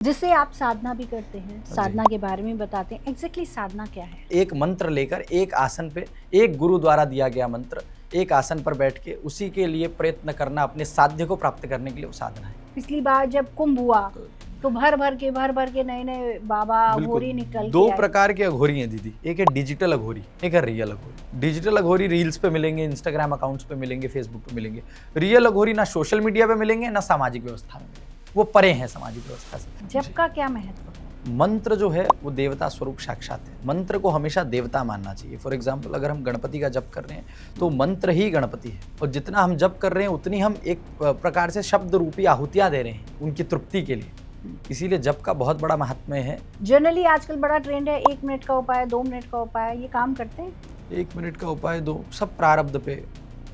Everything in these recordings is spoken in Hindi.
जिससे आप साधना भी करते हैं, साधना के बारे में बताते हैं। एग्जैक्टली साधना क्या है? एक मंत्र लेकर एक आसन पे, एक गुरु द्वारा दिया गया मंत्र, एक आसन पर बैठ के उसी के लिए प्रयत्न करना, अपने साध्य को प्राप्त करने के लिए वो साधना है। पिछली बार जब कुंभ हुआ तो भर भर के नए नए बाबा अघोरी निकल दो के आए। प्रकार के अघोरी हैं दीदी, एक है डिजिटल अघोरी, एक है रियल अघोरी। डिजिटल अघोरी रील्स पे मिलेंगे, इंस्टाग्राम अकाउंट्स पे मिलेंगे, फेसबुक पे मिलेंगे। रियल अघोरी ना सोशल मीडिया पे मिलेंगे ना सामाजिक व्यवस्था में मिलेंगे, वो परे हैं सामाजिक व्यवस्था से। जप का क्या महत्व है? मंत्र जो है वो देवता स्वरूप साक्षात है। मंत्र को हमेशा देवता मानना चाहिए। फॉर एग्जाम्पल अगर हम गणपति का जप कर रहे हैं तो मंत्र ही गणपति है, और जितना हम जप कर रहे हैं उतनी हम एक प्रकार से शब्द रूपी आहुतियां दे रहे हैं उनकी तृप्ति के लिए। इसीलिए जप का बहुत बड़ा महात्म्य है। जनरली आजकल बड़ा ट्रेंड है 1 मिनट का उपाय, 2 मिनट का उपाय, ये काम करते हैं? 1 मिनट का उपाय दो, सब प्रारब्ध पे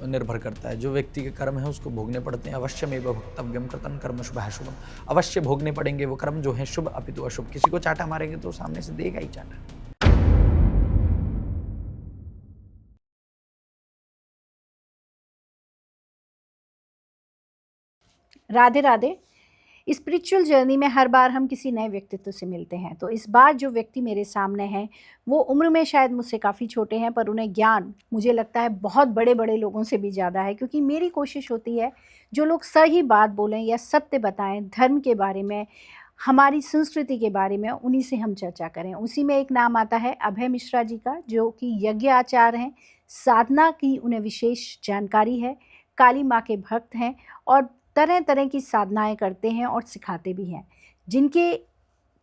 निर्भर करता है। जो व्यक्ति के कर्म है उसको भोगने पड़ते हैं। अवश्यमेव भोक्तव्यम कृतं कर्म शुभाशुभम, अवश्य भोगने पड़ेंगे वो कर्म जो है शुभ अपितु अशुभ। किसी को चाटा मारेंगे तो सामने से देगा ही चाटा। राधे राधे। स्पिरिचुअल जर्नी में हर बार हम किसी नए व्यक्तित्व से मिलते हैं, तो इस बार जो व्यक्ति मेरे सामने हैं वो उम्र में शायद मुझसे काफ़ी छोटे हैं, पर उन्हें ज्ञान मुझे लगता है बहुत बड़े बड़े लोगों से भी ज़्यादा है। क्योंकि मेरी कोशिश होती है जो लोग सही बात बोलें या सत्य बताएं, धर्म के बारे में, हमारी संस्कृति के बारे में, उन्हीं से हम चर्चा करें। उसी में एक नाम आता है अभय मिश्रा जी का, जो कि यज्ञ आचार्य हैं। साधना की उन्हें विशेष जानकारी है, काली माँ के भक्त हैं और तरह तरह की साधनाएं करते हैं और सिखाते भी हैं। जिनके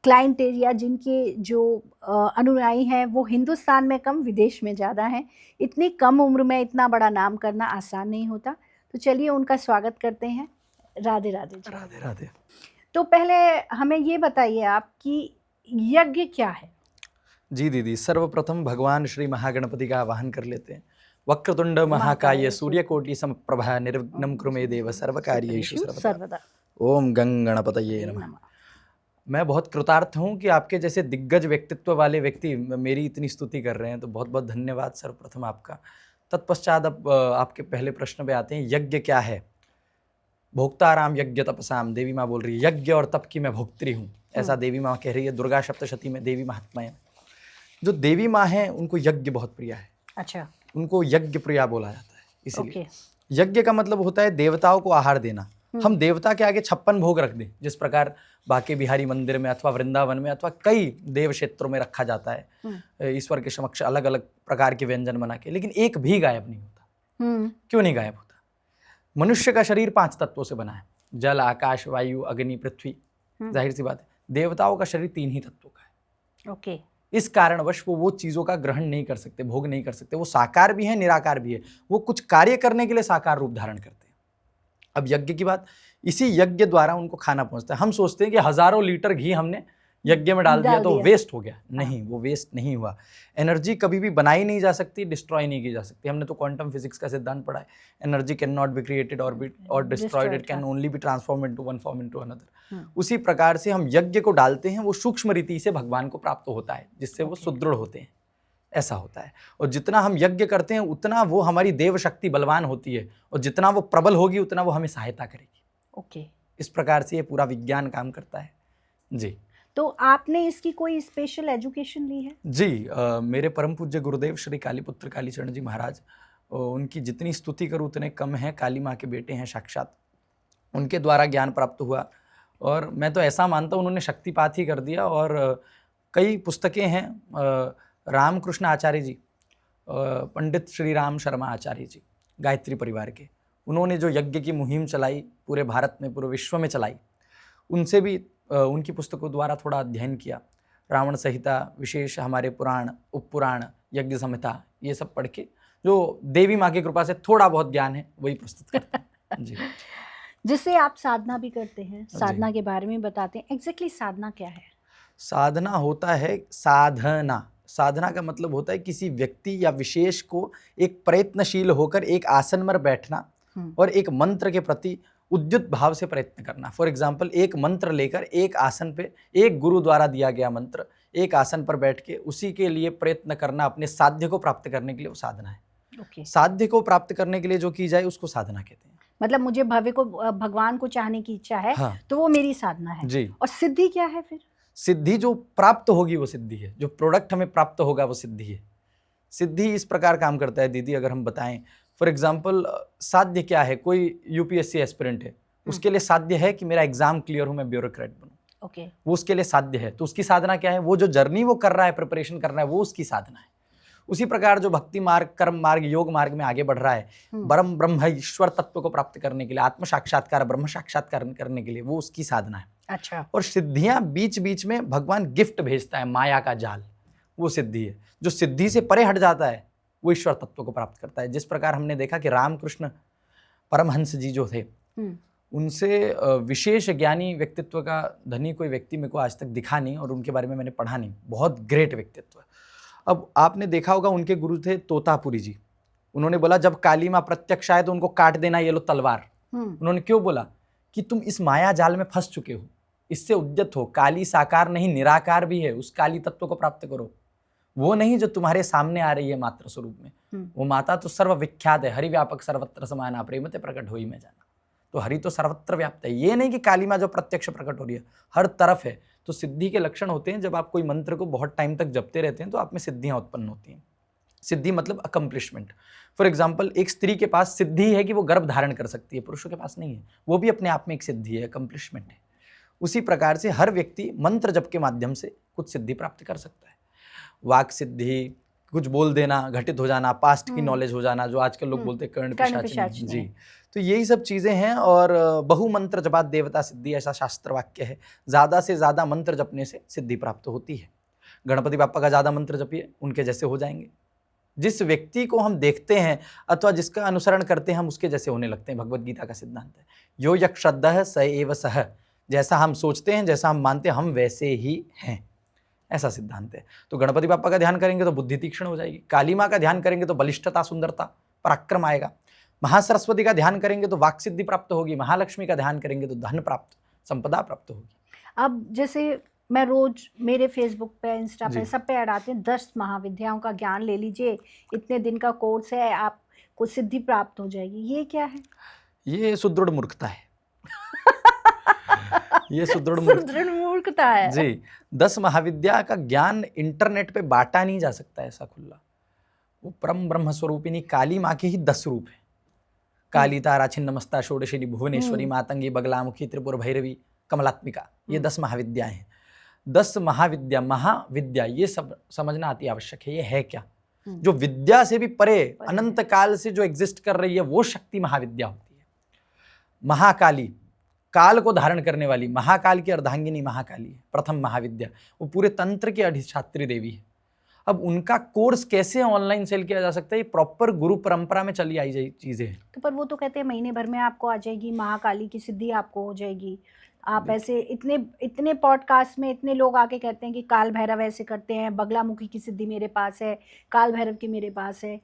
क्लाइंटेज या जिनके जो अनुयायी हैं वो हिंदुस्तान में कम, विदेश में ज़्यादा हैं। इतनी कम उम्र में इतना बड़ा नाम करना आसान नहीं होता। तो चलिए उनका स्वागत करते हैं। राधे राधे जी। राधे राधे। तो पहले हमें ये बताइए आप कि यज्ञ क्या है? जी दीदी, सर्वप्रथम भगवान श्री महागणपति का आवाहन कर लेते हैं। वक्रतुंड महाकाय सूर्यकोटि समप्रभा निर्विघ्नं कुरु मे देव सर्वकार्येषु सर्वदा। ओम गं गणपतये नमः। मैं बहुत कृतार्थ हूँ कि आपके जैसे दिग्गज व्यक्तित्व वाले व्यक्ति मेरी इतनी स्तुति कर रहे हैं, तो बहुत बहुत धन्यवाद सर्वप्रथम आपका। तत्पश्चात अब आपके पहले प्रश्न पे आते हैं, यज्ञ क्या है? भोक्ताराम यज्ञ तपसाम, देवी माँ बोल रही है यज्ञ और तप की मैं भोक्त्री हूँ, ऐसा देवी माँ कह रही है। दुर्गा सप्तशती में देवी महात्मा है। जो देवी माँ है उनको यज्ञ बहुत प्रिय है। अच्छा, उनको यज्ञ प्रिया बोला जाता है। इसीलिए ओके। यज्ञ का मतलब होता है देवताओं को आहार देना। हम देवता के आगे 56 भोग रख दें, जिस प्रकार बाके बिहारी मंदिर में अथवा वृंदावन में अथवा कई देव क्षेत्रों में रखा जाता है ईश्वर के समक्ष अलग अलग प्रकार के व्यंजन बना के, लेकिन एक भी गायब नहीं होता। क्यों नहीं गायब होता? मनुष्य का शरीर 5 तत्वों से बना है, जल, आकाश, वायु, अग्नि, पृथ्वी। जाहिर सी बात है देवताओं का शरीर 3 ही तत्वों का है। ओके। इस कारणवश वो चीज़ों का ग्रहण नहीं कर सकते, भोग नहीं कर सकते। वो साकार भी है, निराकार भी है। वो कुछ कार्य करने के लिए साकार रूप धारण करते हैं। अब यज्ञ की बात, इसी यज्ञ द्वारा उनको खाना पहुंचता है। हम सोचते हैं कि हज़ारों लीटर घी हमने यज्ञ में डाल दिया तो वेस्ट हो गया। नहीं, वो वेस्ट नहीं हुआ। एनर्जी कभी भी बनाई नहीं जा सकती, डिस्ट्रॉय नहीं की जा सकती। हमने तो क्वांटम फिजिक्स का सिद्धांत पढ़ा है, energy can not be created or destroyed, it can only be transform into one form into another. उसी प्रकार से हम यज्ञ को डालते हैं, वो सूक्ष्म रीति से भगवान को प्राप्त होता है, जिससे वो सुदृढ़ होते हैं। ऐसा होता है। और जितना हम यज्ञ करते हैं उतना वो हमारी देव शक्ति बलवान होती है, और जितना वो प्रबल होगी उतना वो हमें सहायता करेगी। ओके। इस प्रकार से ये पूरा विज्ञान काम करता है। जी। तो आपने इसकी कोई स्पेशल एजुकेशन ली है? जी, मेरे परम पूज्य गुरुदेव श्री कालीपुत्र कालीचरण जी महाराज, उनकी जितनी स्तुति करूँ उतने कम है। काली माँ के बेटे हैं साक्षात, उनके द्वारा ज्ञान प्राप्त हुआ। और मैं तो ऐसा मानता हूँ उन्होंने शक्तिपात ही कर दिया। और कई पुस्तकें हैं, रामकृष्ण आचार्य जी, पंडित श्री राम शर्मा आचार्य जी, गायत्री परिवार के, उन्होंने जो यज्ञ की मुहिम चलाई पूरे भारत में, पूरे विश्व में चलाई, उनसे भी उनकी पुस्तकों द्वारा थोड़ा अध्ययन किया। रावण संहिता, विशेष हमारे पुराण, उपपुराण, यज्ञ संहिता, ये सब पढ़ के जो देवी माँ की कृपा से थोड़ा बहुत ज्ञान है वही प्रस्तुत करते हैं। जी। जिससे आप साधना भी करते हैं, साधना के बारे में बताते हैं। एग्जैक्टली साधना क्या है? साधना होता है साधना। साधना का मतलब होता है किसी व्यक्ति या विशेष को एक प्रयत्नशील होकर एक आसन पर बैठना और एक मंत्र के प्रति उद्युत भाव से प्रयत्न करना। फॉर एग्जाम्पल, एक मंत्र लेकर एक आसन पे, एक गुरु द्वारा दिया गया मंत्र, एक आसन पर बैठ के उसी के लिए प्रयत्न करना, अपने साध्य को प्राप्त करने के लिए वो साधना है। ओके। साध्य को प्राप्त करने के लिए जो की जाए उसको साधना कहते हैं। मतलब मुझे भव्य को भगवान को चाहने की इच्छा है, हाँ तो वो मेरी साधना है। जी। और सिद्धि क्या है फिर? सिद्धि जो प्राप्त होगी वो सिद्धि है, जो प्रोडक्ट हमें प्राप्त होगा वो सिद्धि है। सिद्धि इस प्रकार काम करता है दीदी, अगर हम बताएं फॉर एग्जाम्पल, साध्य क्या है? कोई यूपीएससी एस्पिरेंट है, उसके लिए साध्य है कि मेरा एग्जाम क्लियर हो, मैं ब्यूरोक्रेट बनूं, ओके। वो उसके लिए साध्य है। तो उसकी साधना क्या है? वो जो जर्नी वो कर रहा है, प्रिपरेशन कर रहा है, वो उसकी साधना है। उसी प्रकार जो भक्ति मार्ग, कर्म मार्ग, योग मार्ग में आगे बढ़ रहा है, परम ब्रह्म ईश्वर तत्व को प्राप्त करने के लिए, आत्म साक्षात्कार, ब्रह्म साक्षात्कार करने के लिए, वो उसकी साधना है। अच्छा। और सिद्धियां बीच बीच में भगवान गिफ्ट भेजता है, माया का जाल, वो सिद्धि है। जो सिद्धि से परे हट जाता है वो ईश्वर तत्व को प्राप्त करता है। जिस प्रकार हमने देखा कि रामकृष्ण परमहंस जी जो थे, उनसे विशेष ज्ञानी व्यक्तित्व का धनी कोई व्यक्ति मेरे को आज तक दिखा नहीं, और उनके बारे में मैंने पढ़ा नहीं। बहुत ग्रेट व्यक्तित्व। अब आपने देखा होगा उनके गुरु थे तोतापुरी जी। उन्होंने बोला जब काली माँ प्रत्यक्ष आए तो उनको काट देना, ये लो तलवार। उन्होंने क्यों बोला? कि तुम इस माया जाल में फंस चुके हो, इससे उद्यत हो। काली साकार नहीं, निराकार भी है, उस काली तत्व को प्राप्त करो। वो नहीं जो तुम्हारे सामने आ रही है मात्र स्वरूप में। वो माता तो सर्वविख्यात है, हरि व्यापक सर्वत्र समाना, प्रेमते प्रकट होई में जाना। तो हरि तो सर्वत्र व्याप्त है। ये नहीं कि काली माँ जो प्रत्यक्ष प्रकट हो रही है, हर तरफ है। तो सिद्धि के लक्षण होते हैं, जब आप कोई मंत्र को बहुत टाइम तक जपते रहते हैं तो आप में सिद्धियां उत्पन्न होती हैं। सिद्धि मतलब अकम्प्लिशमेंट। फॉर एग्जाम्पल, एक स्त्री के पास सिद्धि है कि वो गर्भ धारण कर सकती है, पुरुषों के पास नहीं है। वो भी अपने आप में एक सिद्धि है, अकम्प्लिशमेंट है। उसी प्रकार से हर व्यक्ति मंत्र जप के माध्यम से कुछ सिद्धि प्राप्त कर सकता है। वाक सिद्धि, कुछ बोल देना, घटित हो जाना, पास्ट की नॉलेज हो जाना, जो आजकल लोग बोलते हैं कर्ण पिशाचिनी जी। तो यही सब चीज़ें हैं। और बहु मंत्र जपात देवता सिद्धि, ऐसा शास्त्र वाक्य है। ज़्यादा से ज़्यादा मंत्र जपने से सिद्धि प्राप्त होती है। गणपति बाप्पा का ज़्यादा मंत्र जपिए, उनके जैसे हो जाएंगे। जिस व्यक्ति को हम देखते हैं अथवा जिसका अनुसरण करते हैं, हम उसके जैसे होने लगते हैं। भगवद गीता का सिद्धांत है, यो यक्ष श्रद्धः स एव सः। जैसा हम सोचते हैं, जैसा हम मानते हैं, हम वैसे ही हैं, ऐसा सिद्धांत है। तो गणपति बाप्पा का ध्यान करेंगे तो बुद्धि तीक्ष्ण हो जाएगी। काली माँ का ध्यान करेंगे तो बलिष्ठता, सुंदरता, पराक्रम आएगा। महासरस्वती का ध्यान करेंगे तो वाक सिद्धि प्राप्त होगी। महालक्ष्मी का ध्यान करेंगे तो धन प्राप्त, संपदा प्राप्त होगी। अब जैसे मैं रोज मेरे फेसबुक पे, इंस्टा पे, सब पे ऐड आते हैं, 10 महाविद्याओं का ज्ञान ले लीजिए, इतने दिन का कोर्स है, आपको सिद्धि प्राप्त हो जाएगी। ये क्या है? ये सुदृढ़ मूर्खता है। ये सुदृढ़ मूर्खता है जी। 10 महाविद्या का ज्ञान इंटरनेट पे बांटा नहीं जा सकता ऐसा खुला। वो परम ब्रह्म स्वरूपिणी काली माँ के ही 10 रूप है। काली, तारा, छिन्नमस्ता, षोडशिनी, भुवनेश्वरी, मातंगी, बगलामुखी, त्रिपुर भैरवी, कमलात्मिका, ये 10 महाविद्याएं हैं। 10 महाविद्या, महाविद्या, ये सब समझना अति आवश्यक है। ये है क्या? जो विद्या से भी परे, अनंत काल से जो एग्जिस्ट कर रही है, वो शक्ति महाविद्या होती है। महाकाली, काल को धारण करने वाली, महाकाल की अर्धांगिनी महाकाली है, प्रथम महाविद्या। वो पूरे तंत्र की अधिष्ठात्री देवी है। अब उनका कोर्स कैसे ऑनलाइन सेल किया जा सकता है? ये प्रॉपर गुरु परंपरा में चली आई चीजें हैं। तो पर वो तो कहते हैं महीने भर में आपको आ जाएगी, महाकाली की सिद्धि आपको हो जाएगी। आप ऐसे इतने पॉडकास्ट में इतने लोग आके कहते हैं कि काल भैरव ऐसे करते हैं, बगलामुखी की सिद्धि मेरे पास है, काल भैरव की मेरे पास है।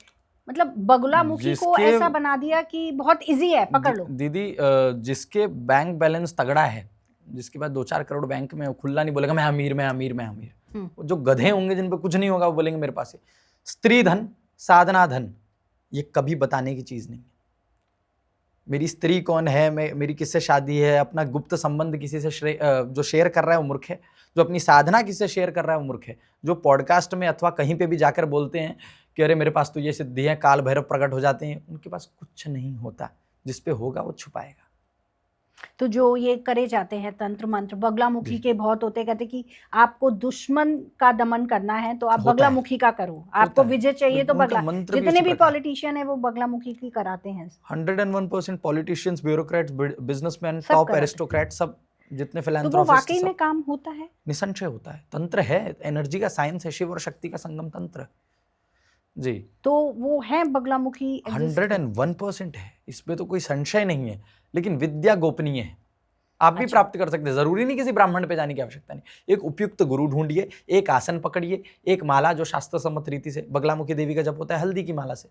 मतलब बगलामुखी को ऐसा बना दिया कि बहुत इजी है, पकड़ लो। दीदी, जिसके बैंक बैलेंस तगड़ा है, जिसके पास 2-4 करोड़ बैंक में, खुला नहीं बोलेगा मैं अमीर, मैं अमीर, मैं अमीर। जो गधे होंगे जिन पे कुछ नहीं होगा, वो बोलेंगे मेरे पास है। स्त्री धन, साधना धन, ये कभी बताने की चीज नहीं है। मेरी स्त्री कौन है, मेरी किससे शादी है, अपना गुप्त संबंध किसी से जो शेयर कर रहा है वो मूर्ख है। जो अपनी साधना किससे शेयर कर रहा है वो मूर्ख है। जो पॉडकास्ट में अथवा कहीं पे भी जाकर बोलते हैं कि अरे मेरे पास तो ये सिद्धि है, काल भैरव प्रकट हो जाते हैं, उनके पास कुछ नहीं होता। जिस पे होगा वो छुपाएगा। तो जो ये करे जाते हैं तंत्र मंत्र, बगलामुखी के बहुत होते, कहते कि आपको दुश्मन का दमन करना है तो आप बगलामुखी का करो, आपको विजय चाहिए तो बगला। जितने भी पॉलिटिशियन है वो बगलामुखी की कराते हैं। 101% politicians, bureaucrats, businessman, top aristocrat, सब जितने फिलैंथ्रोपिस्ट, तो वो वाकई में काम होता है, निसंशय होता है। तंत्र है, एनर्जी का साइंस है, शिव और शक्ति का संगम तंत्र जी। तो वो है बगलामुखी 101% है, इसमें तो कोई संशय नहीं है। लेकिन विद्या गोपनीय है, आप भी प्राप्त कर सकते हैं। जरूरी नहीं किसी ब्राह्मण पे जाने की आवश्यकता नहीं। एक उपयुक्त गुरु ढूंढिए, एक आसन पकड़िए, एक माला जो शास्त्र सम्मत रीति से, बगलामुखी देवी का जप होता है हल्दी की माला से।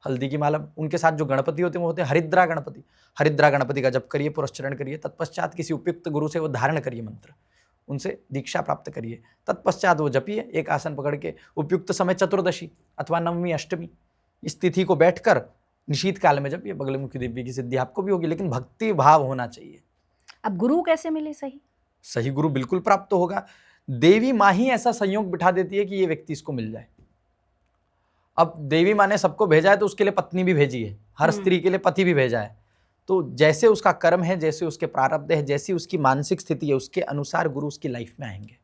हल्दी की माला, उनके साथ जो गणपति होते हैं वो होते हैं हरिद्रा गणपति। हरिद्रा गणपति का जप करिए, पुरस्चरण करिए, तत्पश्चात किसी उपयुक्त गुरु से वो धारण करिए मंत्र, उनसे दीक्षा प्राप्त करिए, तत्पश्चात वो जपिए एक आसन पकड़ के। उपयुक्त समय चतुर्दशी अथवा नवमी, अष्टमी, इस तिथि को बैठकर निशीत काल में जब ये बगलमुखी दिव्य की सिद्धि आपको भी होगी, लेकिन भक्ति भाव होना चाहिए। अब गुरु कैसे मिले सही? सही गुरु बिल्कुल प्राप्त होगा। देवी माँ ही ऐसा संयोग बिठा देती है कि ये व्यक्ति इसको मिल जाए। अब देवी माँ ने सबको भेजा है तो उसके लिए पत्नी भी भेजी है, हर स्त्री के लिए पति भी भेजा है। तो जैसे उसका कर्म है, जैसे उसके प्रारब्ध है, जैसी उसकी मानसिक स्थिति है, उसके अनुसार गुरु उसकी लाइफ में आएंगे।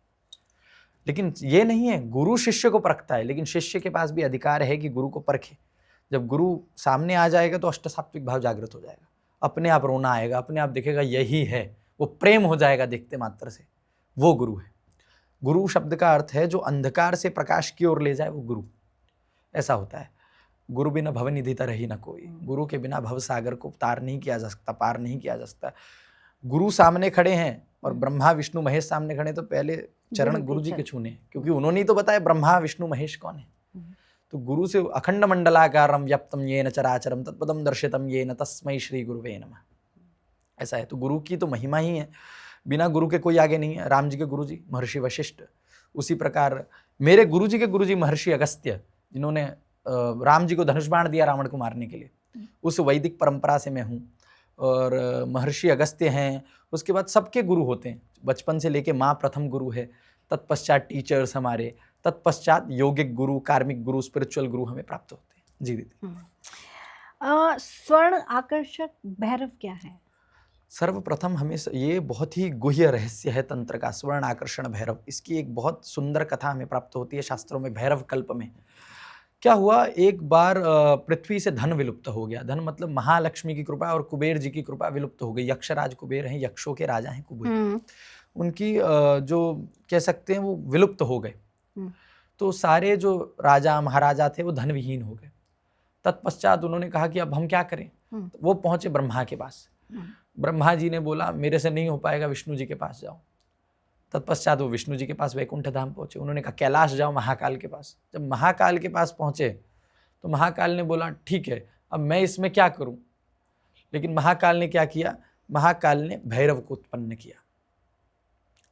लेकिन ये नहीं है गुरु शिष्य को परखता है, लेकिन शिष्य के पास भी अधिकार है कि गुरु को परखे। जब गुरु सामने आ जाएगा तो अष्ट सात्विक भाव जागृत हो जाएगा, अपने आप रोना आएगा, अपने आप दिखेगा यही है, वो प्रेम हो जाएगा देखते मात्र से, वो गुरु है। गुरु शब्द का अर्थ है जो अंधकार से प्रकाश की ओर ले जाए, वो गुरु। ऐसा होता है, गुरु बिना भव निधि तरह ही न कोई। गुरु के बिना भव सागर को तार नहीं किया जा सकता, पार नहीं किया जा सकता। गुरु सामने खड़े हैं और ब्रह्मा विष्णु महेश सामने खड़े, तो पहले चरण गुरु जी के छूने, क्योंकि उन्होंने ही तो बताया ब्रह्मा विष्णु महेश कौन है। तो गुरु से अखंड मंडलाकारम व्याप्तम येन चराचरम तत्पदम दर्शितम येन तस्मै श्री गुरुवे नमः। ऐसा है, तो गुरु की तो महिमा ही है, बिना गुरु के कोई आगे नहीं है। राम जी के गुरु जी महर्षि वशिष्ठ, उसी प्रकार मेरे गुरु जी के गुरु जी महर्षि अगस्त्य, जिन्होंने राम जी को धनुष बाण दिया रावण को मारने के लिए, उस वैदिक परंपरा से मैं हूँ। और महर्षि अगस्त्य हैं, उसके बाद सबके गुरु होते हैं, बचपन से लेके माँ प्रथम गुरु है, तत्पश्चात टीचर्स हमारे, तत्पश्चात यौगिक गुरु, कार्मिक गुरु, स्पिरिचुअल गुरु हमें प्राप्त होते हैं। जी दीदी। स्वर्ण आकर्षक भैरव क्या है? सर्वप्रथम हमें ये बहुत ही गुह्य रहस्य है तंत्र का, स्वर्ण आकर्षण भैरव। इसकी एक बहुत सुंदर कथा हमें प्राप्त होती है शास्त्रों में। भैरव कल्प में क्या हुआ, एक बार पृथ्वी से धन विलुप्त हो गया। धन मतलब महालक्ष्मी की कृपा और कुबेर जी की कृपा विलुप्त हो गई। यक्षराज कुबेर हैं, यक्षों के राजा हैं कुबेर, उनकी जो कह सकते हैं वो विलुप्त हो गए। तो सारे जो राजा महाराजा थे वो धन विहीन हो गए। तत्पश्चात उन्होंने कहा कि अब हम क्या करें। तो वो पहुंचे ब्रह्मा के पास। ब्रह्मा जी ने बोला मेरे से नहीं हो पाएगा, विष्णु जी के पास जाओ। तत्पश्चात वो विष्णु जी के पास वैकुंठ धाम पहुंचे। उन्होंने कहा कैलाश जाओ, महाकाल के पास। जब महाकाल के पास पहुंचे तो महाकाल ने बोला ठीक है, अब मैं इसमें क्या करूं। लेकिन महाकाल ने क्या किया, महाकाल ने भैरव को उत्पन्न किया।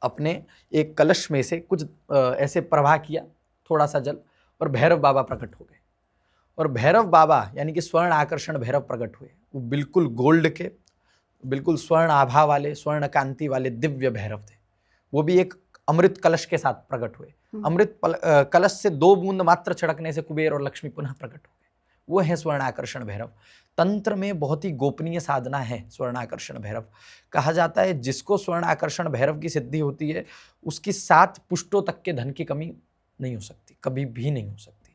अपने एक कलश में से कुछ ऐसे प्रवाह किया, थोड़ा सा जल, और भैरव बाबा प्रकट हो गए। और भैरव बाबा यानी कि स्वर्ण आकर्षण भैरव प्रकट हुए। वो बिल्कुल गोल्ड के, बिल्कुल स्वर्ण आभा वाले, स्वर्ण कांति वाले दिव्य भैरव थे। वो भी एक अमृत कलश के साथ प्रकट हुए। अमृत कलश से 2 बूंद मात्र छिड़कने से कुबेर और लक्ष्मी पुनः प्रकट हो गए। वो है स्वर्ण आकर्षण भैरव। तंत्र में बहुत ही गोपनीय साधना है स्वर्ण आकर्षण भैरव। कहा जाता है जिसको स्वर्ण आकर्षण भैरव की सिद्धि होती है उसकी 7 पुष्टों तक के धन की कमी नहीं हो सकती, कभी भी नहीं हो सकती।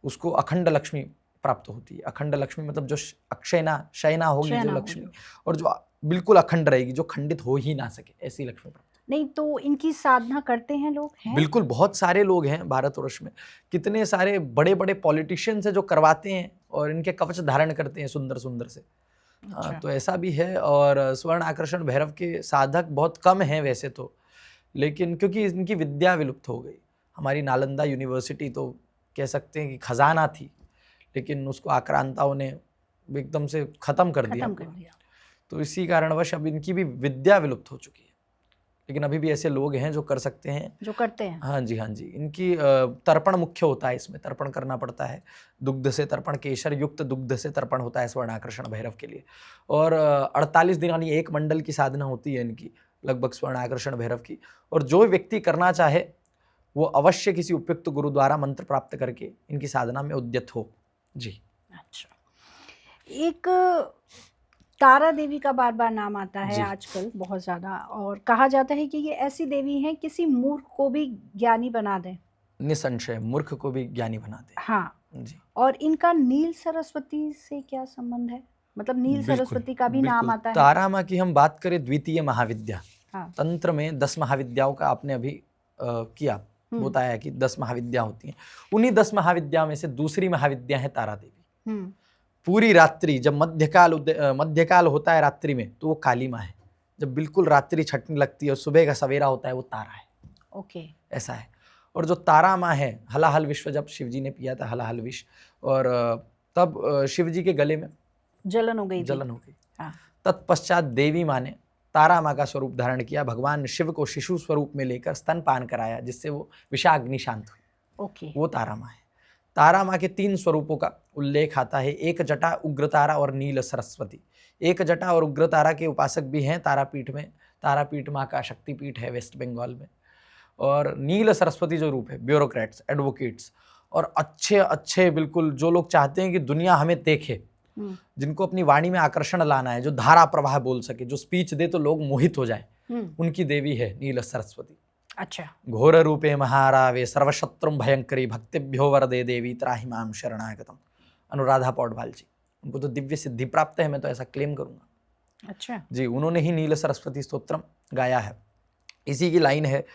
उसको अखंड लक्ष्मी प्राप्त होती है। अखंड लक्ष्मी मतलब जो अक्षयना शयना होगी जो लक्ष्मी, और जो बिल्कुल अखंड रहेगी, जो खंडित हो ही ना सके, ऐसी लक्ष्मी प्राप्त। नहीं तो इनकी साधना करते हैं लोग हैं? बिल्कुल, बहुत सारे लोग हैं भारतवर्ष में। कितने सारे बड़े बड़े पॉलिटिशियंस हैं जो करवाते हैं और इनके कवच धारण करते हैं सुंदर सुंदर से। अच्छा। तो ऐसा भी है। और स्वर्ण आकर्षण भैरव के साधक बहुत कम हैं वैसे तो, लेकिन क्योंकि इनकी विद्या विलुप्त हो गई। हमारी नालंदा यूनिवर्सिटी तो कह सकते हैं कि खजाना थी, लेकिन उसको आक्रांताओं ने एकदम से खत्म कर दिया। तो इसी कारणवश अब इनकी भी विद्या विलुप्त हो चुकी है। लेकिन अभी भी ऐसे लोग हैं जो कर सकते हैं, जो करते हैं। हाँ जी, हाँ जी। इनकी तर्पण मुख्य होता है, इसमें तर्पण करना पड़ता है। दुग्ध से तर्पण, केशर युक्त दुग्ध से तर्पण होता है स्वर्ण आकर्षण भैरव के लिए। और 48 दिन यानी 1 मंडल की साधना होती है इनकी लगभग स्वर्ण आकर्षण भैरव की। और जो व्यक्ति करना चाहे वो अवश्य किसी उपयुक्त गुरु द्वारा मंत्र प्राप्त करके इनकी साधना में उद्यत हो। जी। अच्छा, एक तारा देवी का बार बार नाम आता है आजकल बहुत ज़्यादा, और कहा जाता है कि ये ऐसी देवी हैं किसी मूर्ख को भी ज्ञानी बना दें। निसंशय मूर्ख को भी ज्ञानी बना दे। हाँ जी। और इनका नील सरस्वती से क्या संबंध है? मतलब नील सरस्वती का भी नाम आता है। तारा माँ की हम बात करें, द्वितीय महाविद्या। हाँ। तंत्र में 10 महाविद्याओं का आपने अभी किया बताया कि 10 महाविद्या होती हैं। उन्हीं 10 महाविद्या में से दूसरी महाविद्या है तारा देवी। पूरी रात्रि जब मध्यकाल होता है रात्रि में, तो वो काली माँ है। जब बिल्कुल रात्रि छटने लगती है और सुबह का सवेरा होता है, वो तारा है। ओके, ऐसा है। और जो तारा माँ है, हलाहल विश्व जब शिव जी ने पिया था हलाहल विष, और तब शिव जी के गले में जलन हो गई। हाँ। तत्पश्चात देवी माँ ने तारा माँ का स्वरूप धारण किया। भगवान शिव को शिशु स्वरूप में लेकर स्तनपान कराया, जिससे वो विषाग्नि शांत हुई। ओके, वो तारा माँ है। तारा माँ के 3 स्वरूपों का उल्लेख आता है, एक जटा, उग्र तारा और नील सरस्वती। एक जटा और उग्र तारा के उपासक भी हैं तारापीठ में। तारापीठ माँ का शक्तिपीठ है वेस्ट बंगाल में। और नील सरस्वती जो रूप है, ब्यूरोक्रेट्स, एडवोकेट्स और अच्छे अच्छे बिल्कुल जो लोग चाहते हैं कि दुनिया हमें देखे, जिनको अपनी वाणी में आकर्षण लाना है, जो धारा प्रवाह बोल सके, जो स्पीच दे तो लोग मोहित हो जाए, उनकी देवी है नील सरस्वती। अच्छा। घोर रूपे महारावे सर्वशत्रुम भयंकरी भक्तिभ्यो वरदे देवी त्राहि माम शरणागतम। अनुराधा पौडवाल जी, उनको तो दिव्य सिद्धि प्राप्त है, मैं तो ऐसा क्लेम करूंगा। अच्छा जी, उन्होंने ही नील सरस्वती स्तोत्रम गाया है। इसी की लाइन है,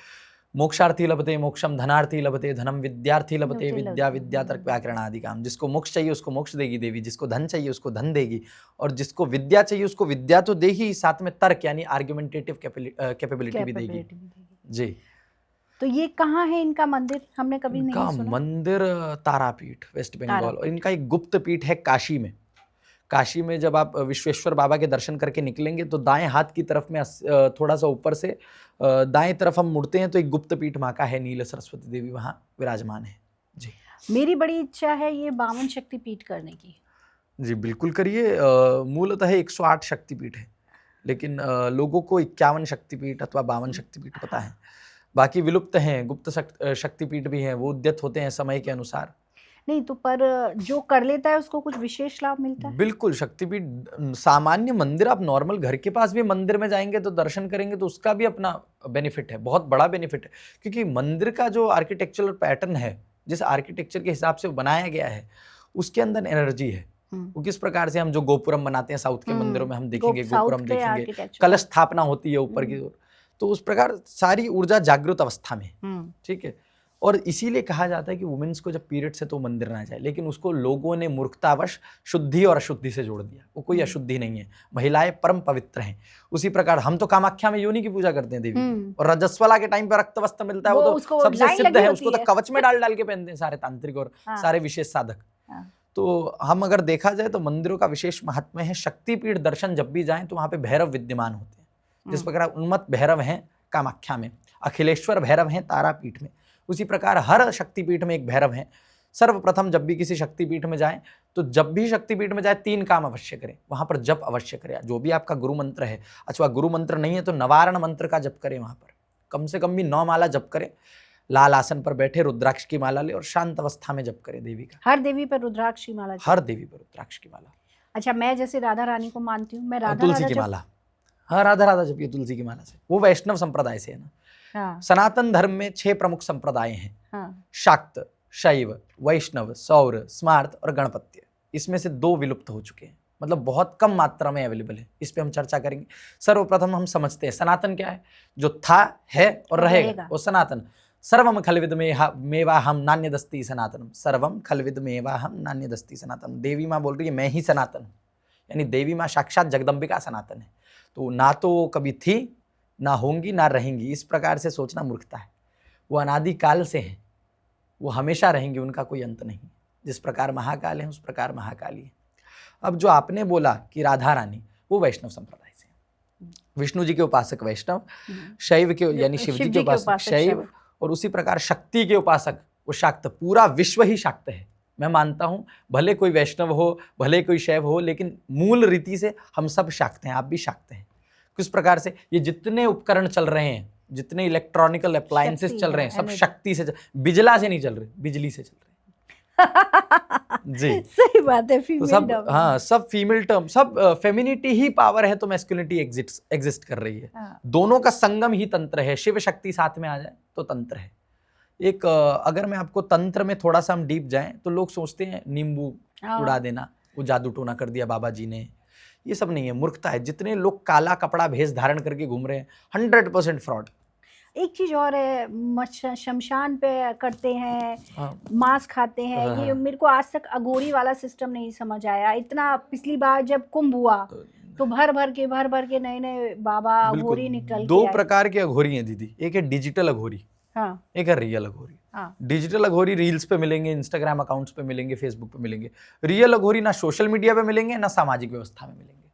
मोक्षार्थी लभते मोक्षम, धनार्थी लभते धनम, विद्यार्थी लभते विद्या, विद्या तर्क व्याकरण आदि काम। जिसको मोक्ष चाहिए उसको मोक्ष देगी देवी, जिसको धन चाहिए उसको धन देगी, और जिसको विद्या चाहिए उसको विद्या तो देगी, साथ में तर्क यानी आर्ग्यूमेंटेटिव कैपेबिलिटी भी देगी। जी। तो ये कहाँ है इनका मंदिर? हमने कभी नहीं इनका सुना। मंदिर तारापीठ वेस्ट बंगाल, और इनका एक गुप्त पीठ है काशी में। काशी में जब आप विश्वेश्वर बाबा के दर्शन करके निकलेंगे तो दाएं हाथ की तरफ में थोड़ा सा ऊपर से दाएं तरफ हम मुड़ते हैं तो एक गुप्त पीठ माँ का है, नील सरस्वती देवी वहाँ विराजमान है। जी, मेरी बड़ी इच्छा है ये 52 शक्तिपीठ करने की। जी बिल्कुल करिए। मूलतः 108 शक्तिपीठ है, लेकिन लोगों को 51 शक्तिपीठ अथवा 52 शक्तिपीठ पता है। बाकी विलुप्त हैं, गुप्त शक्तिपीठ भी हैं, वो उद्यत होते हैं समय के अनुसार। नहीं तो पर जो कर लेता है उसको कुछ विशेष लाभ मिलता है? बिल्कुल, शक्तिपीठ सामान्य मंदिर, आप नॉर्मल घर के पास भी मंदिर में जाएंगे तो दर्शन करेंगे तो उसका भी अपना बेनिफिट है, बहुत बड़ा बेनिफिट है। क्योंकि मंदिर का जो आर्किटेक्चरल पैटर्न है, जिस आर्किटेक्चर के हिसाब से बनाया गया है, उसके अंदर एनर्जी है। वो किस प्रकार से हम जो गोपुरम बनाते हैं साउथ के मंदिरों में, हम देखेंगे गोपुरम देखेंगे, कलश स्थापना होती है ऊपर की ओर, तो उस प्रकार सारी ऊर्जा जागृत अवस्था में, ठीक है। और इसीलिए कहा जाता है कि वुमेन्स को जब पीरियड से तो मंदिर ना जाए, लेकिन उसको लोगों ने मूर्खतावश शुद्धि और अशुद्धि से जोड़ दिया। वो कोई अशुद्धि नहीं है, महिलाएं परम पवित्र हैं। उसी प्रकार हम तो कामाख्या में योनि की पूजा करते हैं देवी, और रजस्वला के टाइम पर रक्त वस्त्र मिलता है, वो तो सबसे सिद्ध है, उसको तो कवच में डाल डाल के पहनते हैं सारे तांत्रिक और सारे विशेष साधक। तो हम अगर देखा जाए तो मंदिरों का विशेष महत्व है। शक्तिपीठ दर्शन जब भी जाएं तो वहां पे भैरव विद्यमान होते हैं। जिस प्रकार उन्मत्त भैरव हैं कामाख्या में, अखिलेश्वर भैरव हैं तारापीठ में, उसी प्रकार हर शक्तिपीठ में एक भैरव हैं। सर्वप्रथम जब भी किसी शक्तिपीठ में जाएं तो जब भी शक्तिपीठ में जाए 3 काम अवश्य करें। वहां पर जप अवश्य करें, जो भी आपका गुरु मंत्र है, अथवा गुरु मंत्र नहीं है तो नवारण मंत्र का जप करें। वहां पर कम से कम भी 9 माला जप करें। लाल आसन पर बैठे रुद्राक्ष की माला ले और शांत अवस्था में जप करें देवी का। हर देवी पर रुद्राक्ष की माला? हर देवी पर रुद्राक्ष की माला। अच्छा, मैं जैसे राधा रानी को मानती हूँ, मैं राधा तुलसी की माला, हाँ राधा राधा जपिए तुलसी की माला से। वो वैष्णव संप्रदाय से है ना। हाँ। सनातन धर्म में 6 प्रमुख संप्रदाय हैं। हाँ। शाक्त, शैव, वैष्णव, सौर, स्मार्त और गणपत्य। इसमें से 2 विलुप्त हो चुके हैं, मतलब बहुत कम मात्रा में अवेलेबल है। इस पे हम चर्चा करेंगे। सर्वप्रथम हम समझते हैं सनातन क्या है। जो था, है और रहेगा वो सनातन। सर्वम खलविदमेवाहम नान्यदस्ति सनातनम, सर्वम खलविदमेवाहम नान्यदस्ति सनातनम। देवी माँ बोल रही है मैं ही सनातन हूँ, यानी देवी माँ साक्षात जगदम्बिका सनातन है। तो ना तो वो कभी थी, ना होंगी, ना रहेंगी, इस प्रकार से सोचना मूर्खता है। वो अनादि काल से हैं, वो हमेशा रहेंगी, उनका कोई अंत नहीं। जिस प्रकार महाकाल है उस प्रकार महाकाली है। अब जो आपने बोला कि राधा रानी, वो वैष्णव संप्रदाय से हैं। विष्णु जी के उपासक वैष्णव, शैव के यानी शिव जी के उपासक शैव, और उसी प्रकार शक्ति के उपासक वो शाक्त। पूरा विश्व ही शाक्त है। मैं मानता हूँ भले कोई वैष्णव हो, भले कोई शैव हो, लेकिन मूल रीति से हम सब शाक्त हैं। आप भी शाक्त हैं। किस प्रकार से ये जितने उपकरण चल रहे हैं, जितने इलेक्ट्रॉनिकल अप्लायंसेस चल रहे हैं, सब शक्ति से, बिजला से नहीं चल रहे, बिजली से चल रहे जी सही बात है। तो सब, हाँ सब फीमेल टर्म, सब फेमिनिटी ही पावर है तो मैस्कुलिनिटी एग्जिस्ट कर रही है। दोनों का संगम ही तंत्र है। शिव शक्ति साथ में आ जाए तो तंत्र है। एक अगर मैं आपको तंत्र में थोड़ा सा हम डीप जाएं तो लोग सोचते हैं नींबू उड़ा देना, वो जादू टोना कर दिया बाबा जी ने। ये सब नहीं है, मूर्खता है। जितने लोग काला कपड़ा भेष धारण करके घूम रहे हैं 100% फ्रॉड। एक चीज और है, शमशान पे करते हैं, मांस खाते हैं। ये मेरे को आज तक अघोरी वाला सिस्टम नहीं समझ आया। इतना पिछली बार जब कुंभ हुआ तो भर भर के नए नए बाबा अघोरी निकल 2 प्रकार के अघोरी हैं दीदी। एक है डिजिटल अघोरी, हाँ, एक है रियल अघोरी। हाँ। डिजिटल अघोरी रील्स पे मिलेंगे, इंस्टाग्राम अकाउंट्स पे मिलेंगे, फेसबुक पे मिलेंगे। रियल अघोरी ना सोशल मीडिया पे मिलेंगे ना सामाजिक व्यवस्था में मिलेंगे।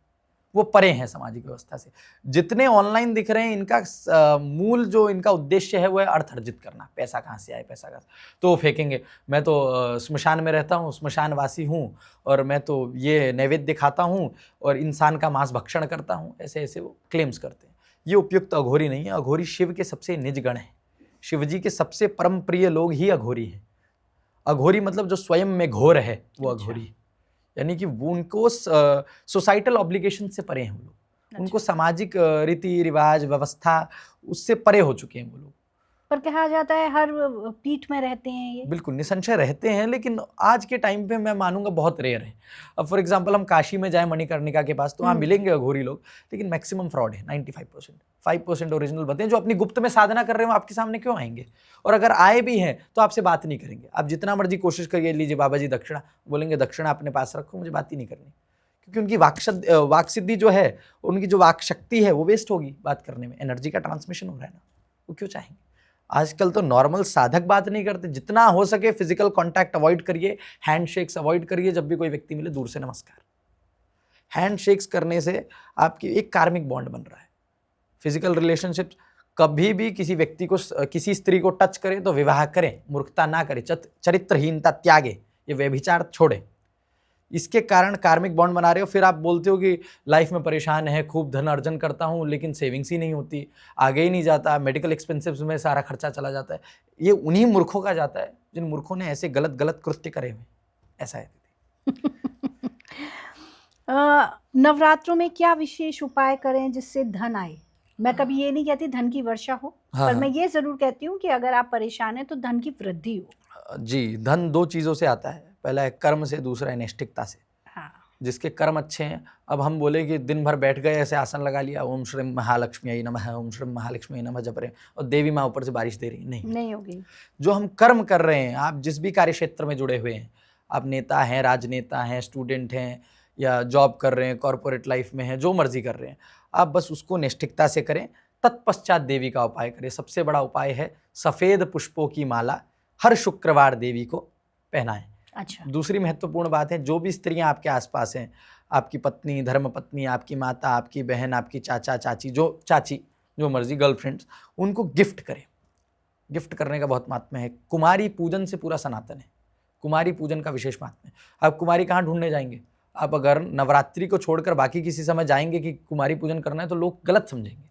वो परे हैं सामाजिक व्यवस्था से। जितने ऑनलाइन दिख रहे हैं, इनका मूल जो इनका उद्देश्य है वो है अर्थ अर्जित करना। पैसा कहाँ से आए, पैसा कहाँ से, तो वो फेंकेंगे। मैं तो स्मशान में रहता हूँ, स्मशानवासी हूँ, और मैं तो ये नैवेद्य खाता हूँ और इंसान का मांस भक्षण करता हूँ, ऐसे ऐसे वो क्लेम्स करते हैं। ये उपयुक्त अघोरी नहीं है। अघोरी शिव के सबसे निज गण है। शिवजी के सबसे परम प्रिय लोग ही अघोरी हैं। अघोरी मतलब जो स्वयं में घोर है वो अघोरी है। यानी कि वो उनको सोसाइटल ऑब्लिगेशन से परे हैं वो लोग। उनको सामाजिक रीति रिवाज व्यवस्था उससे परे हो चुके हैं वो लोग। पर कहा जाता है हर पीठ में रहते हैं ये। बिल्कुल निसंशय रहते हैं, लेकिन आज के टाइम पे मैं मानूंगा बहुत रेयर है। अब फॉर एग्जांपल हम काशी में जाएं मणिकर्णिका के पास, तो वहाँ मिलेंगे अघोरी लोग, लेकिन मैक्सिमम फ्रॉड है। 95%, 5% ओरिजिनल बनते हैं जो अपनी गुप्त में साधना कर रहे हैं। वो आपके सामने क्यों आएंगे? और अगर आए भी हैं तो आपसे बात नहीं करेंगे। आप जितना मर्जी कोशिश करिए, लीजिए बाबा जी दक्षिणा, बोलेंगे दक्षिणा अपने पास रखो, मुझे बात ही नहीं करनी। क्योंकि उनकी वाक सिद्धि जो है, उनकी जो वाक शक्ति है वो वेस्ट होगी बात करने में। एनर्जी का ट्रांसमिशन हो रहा है ना, वो क्यों चाहेंगे? आजकल तो नॉर्मल साधक बात नहीं करते। जितना हो सके फिजिकल कांटेक्ट अवॉइड करिए, हैंडशेक्स अवॉइड करिए। जब भी कोई व्यक्ति मिले दूर से नमस्कार। हैंडशेक्स करने से आपकी एक कार्मिक बॉन्ड बन रहा है। फिजिकल रिलेशनशिप, कभी भी किसी व्यक्ति को, किसी स्त्री को टच करें तो विवाह करें, मूर्खता ना करें, चरित्रहीनता त्यागे, ये व्यभिचार छोड़े। इसके कारण कार्मिक बॉन्ड बना रहे हो। फिर आप बोलते हो कि लाइफ में परेशान है, खूब धन अर्जन करता हूँ लेकिन सेविंग्स ही नहीं होती, आगे ही नहीं जाता, मेडिकल एक्सपेंसिव्स में सारा खर्चा चला जाता है। ये उन्हीं मूर्खों का जाता है जिन मूर्खों ने ऐसे गलत गलत कृत्य करे हुए। ऐसा है दीदी। नवरात्रों में क्या विशेष उपाय करें जिससे धन आए? मैं कभी ये नहीं कहती धन की वर्षा हो, पर मैं ये जरूर कहती हूँ कि अगर आप परेशान हैं तो धन की वृद्धि हो। जी, धन दो चीज़ों से आता है। पहला है कर्म से, दूसरा है नैष्ठिकता से। हाँ। जिसके कर्म अच्छे हैं, अब हम बोले कि दिन भर बैठ गए, ऐसे आसन लगा लिया, ओम श्री महालक्ष्मी नमः, ओम श्री महालक्ष्मी नमः जप रहे हैं, और देवी माँ ऊपर से बारिश दे रही, नहीं होगी। जो हम कर्म कर रहे हैं, आप जिस भी कार्य क्षेत्र में जुड़े हुए हैं, आप नेता हैं, राजनेता हैं, स्टूडेंट हैं, या जॉब कर रहे हैं, कॉर्पोरेट लाइफ में हैं, जो मर्जी कर रहे हैं, आप बस उसको निष्ठिकता से करें। तत्पश्चात देवी का उपाय करें। सबसे बड़ा उपाय है सफ़ेद पुष्पों की माला हर शुक्रवार देवी को पहनाएं। अच्छा। दूसरी महत्वपूर्ण बात है, जो भी स्त्रियां आपके आसपास हैं, आपकी पत्नी, धर्मपत्नी, आपकी माता, आपकी बहन, आपकी चाचा चाची, जो मर्जी, गर्लफ्रेंड्स, उनको गिफ्ट करें। गिफ्ट करने का बहुत महात्म्य है। कुमारी पूजन से पूरा सनातन है। कुमारी पूजन का विशेष महात्म्य है। आप कुमारी कहाँ ढूंढने जाएंगे? आप अगर नवरात्रि को छोड़कर बाकी किसी समय जाएंगे कि कुमारी पूजन करना है, तो लोग गलत समझेंगे।